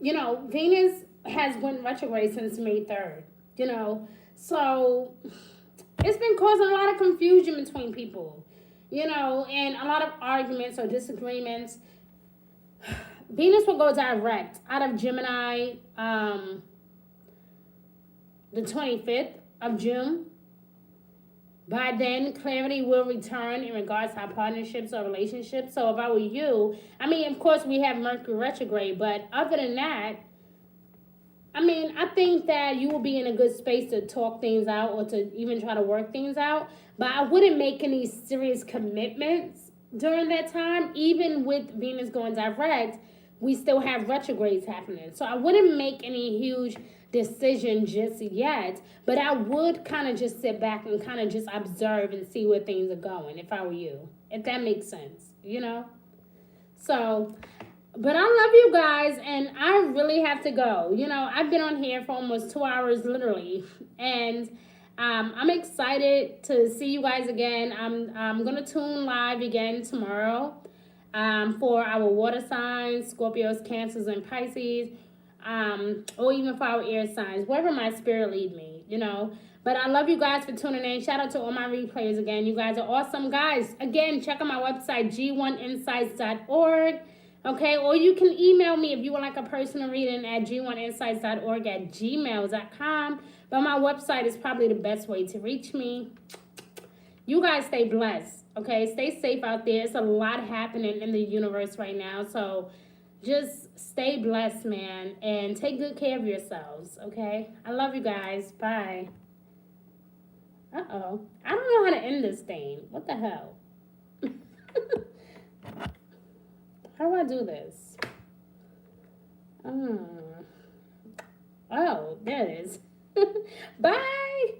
S1: you know, Venus has went retrograde since May 3rd, you know. So it's been causing a lot of confusion between people, you know, and a lot of arguments or disagreements. Venus will go direct out of Gemini the 25th of June. By then, clarity will return in regards to our partnerships or relationships. So if I were you, I mean, of course, we have Mercury retrograde, but other than that, I mean, I think that you will be in a good space to talk things out or to even try to work things out. But I wouldn't make any serious commitments during that time. Even with Venus going direct, we still have retrogrades happening. So I wouldn't make any huge decision just yet. But I would kind of just sit back and kind of just observe and see where things are going if I were you. If that makes sense, you know? So... But I love you guys, and I really have to go. You know, I've been on here for almost 2 hours, literally, and I'm excited to see you guys again. I'm gonna tune live again tomorrow for our water signs, Scorpios, Cancers, and Pisces, or even for our air signs, wherever my spirit lead me. You know. But I love you guys for tuning in. Shout out to all my replayers again. You guys are awesome, guys. Again, check out my website, g1insights.org. Okay, or you can email me if you would like a personal reading at g1insights.org at gmail.com. But my website is probably the best way to reach me. You guys stay blessed, okay? Stay safe out there. It's a lot happening in the universe right now. So just stay blessed, man, and take good care of yourselves, okay? I love you guys. Bye. Uh-oh. I don't know how to end this thing. What the hell? How do I do this? Oh, there it is. Bye.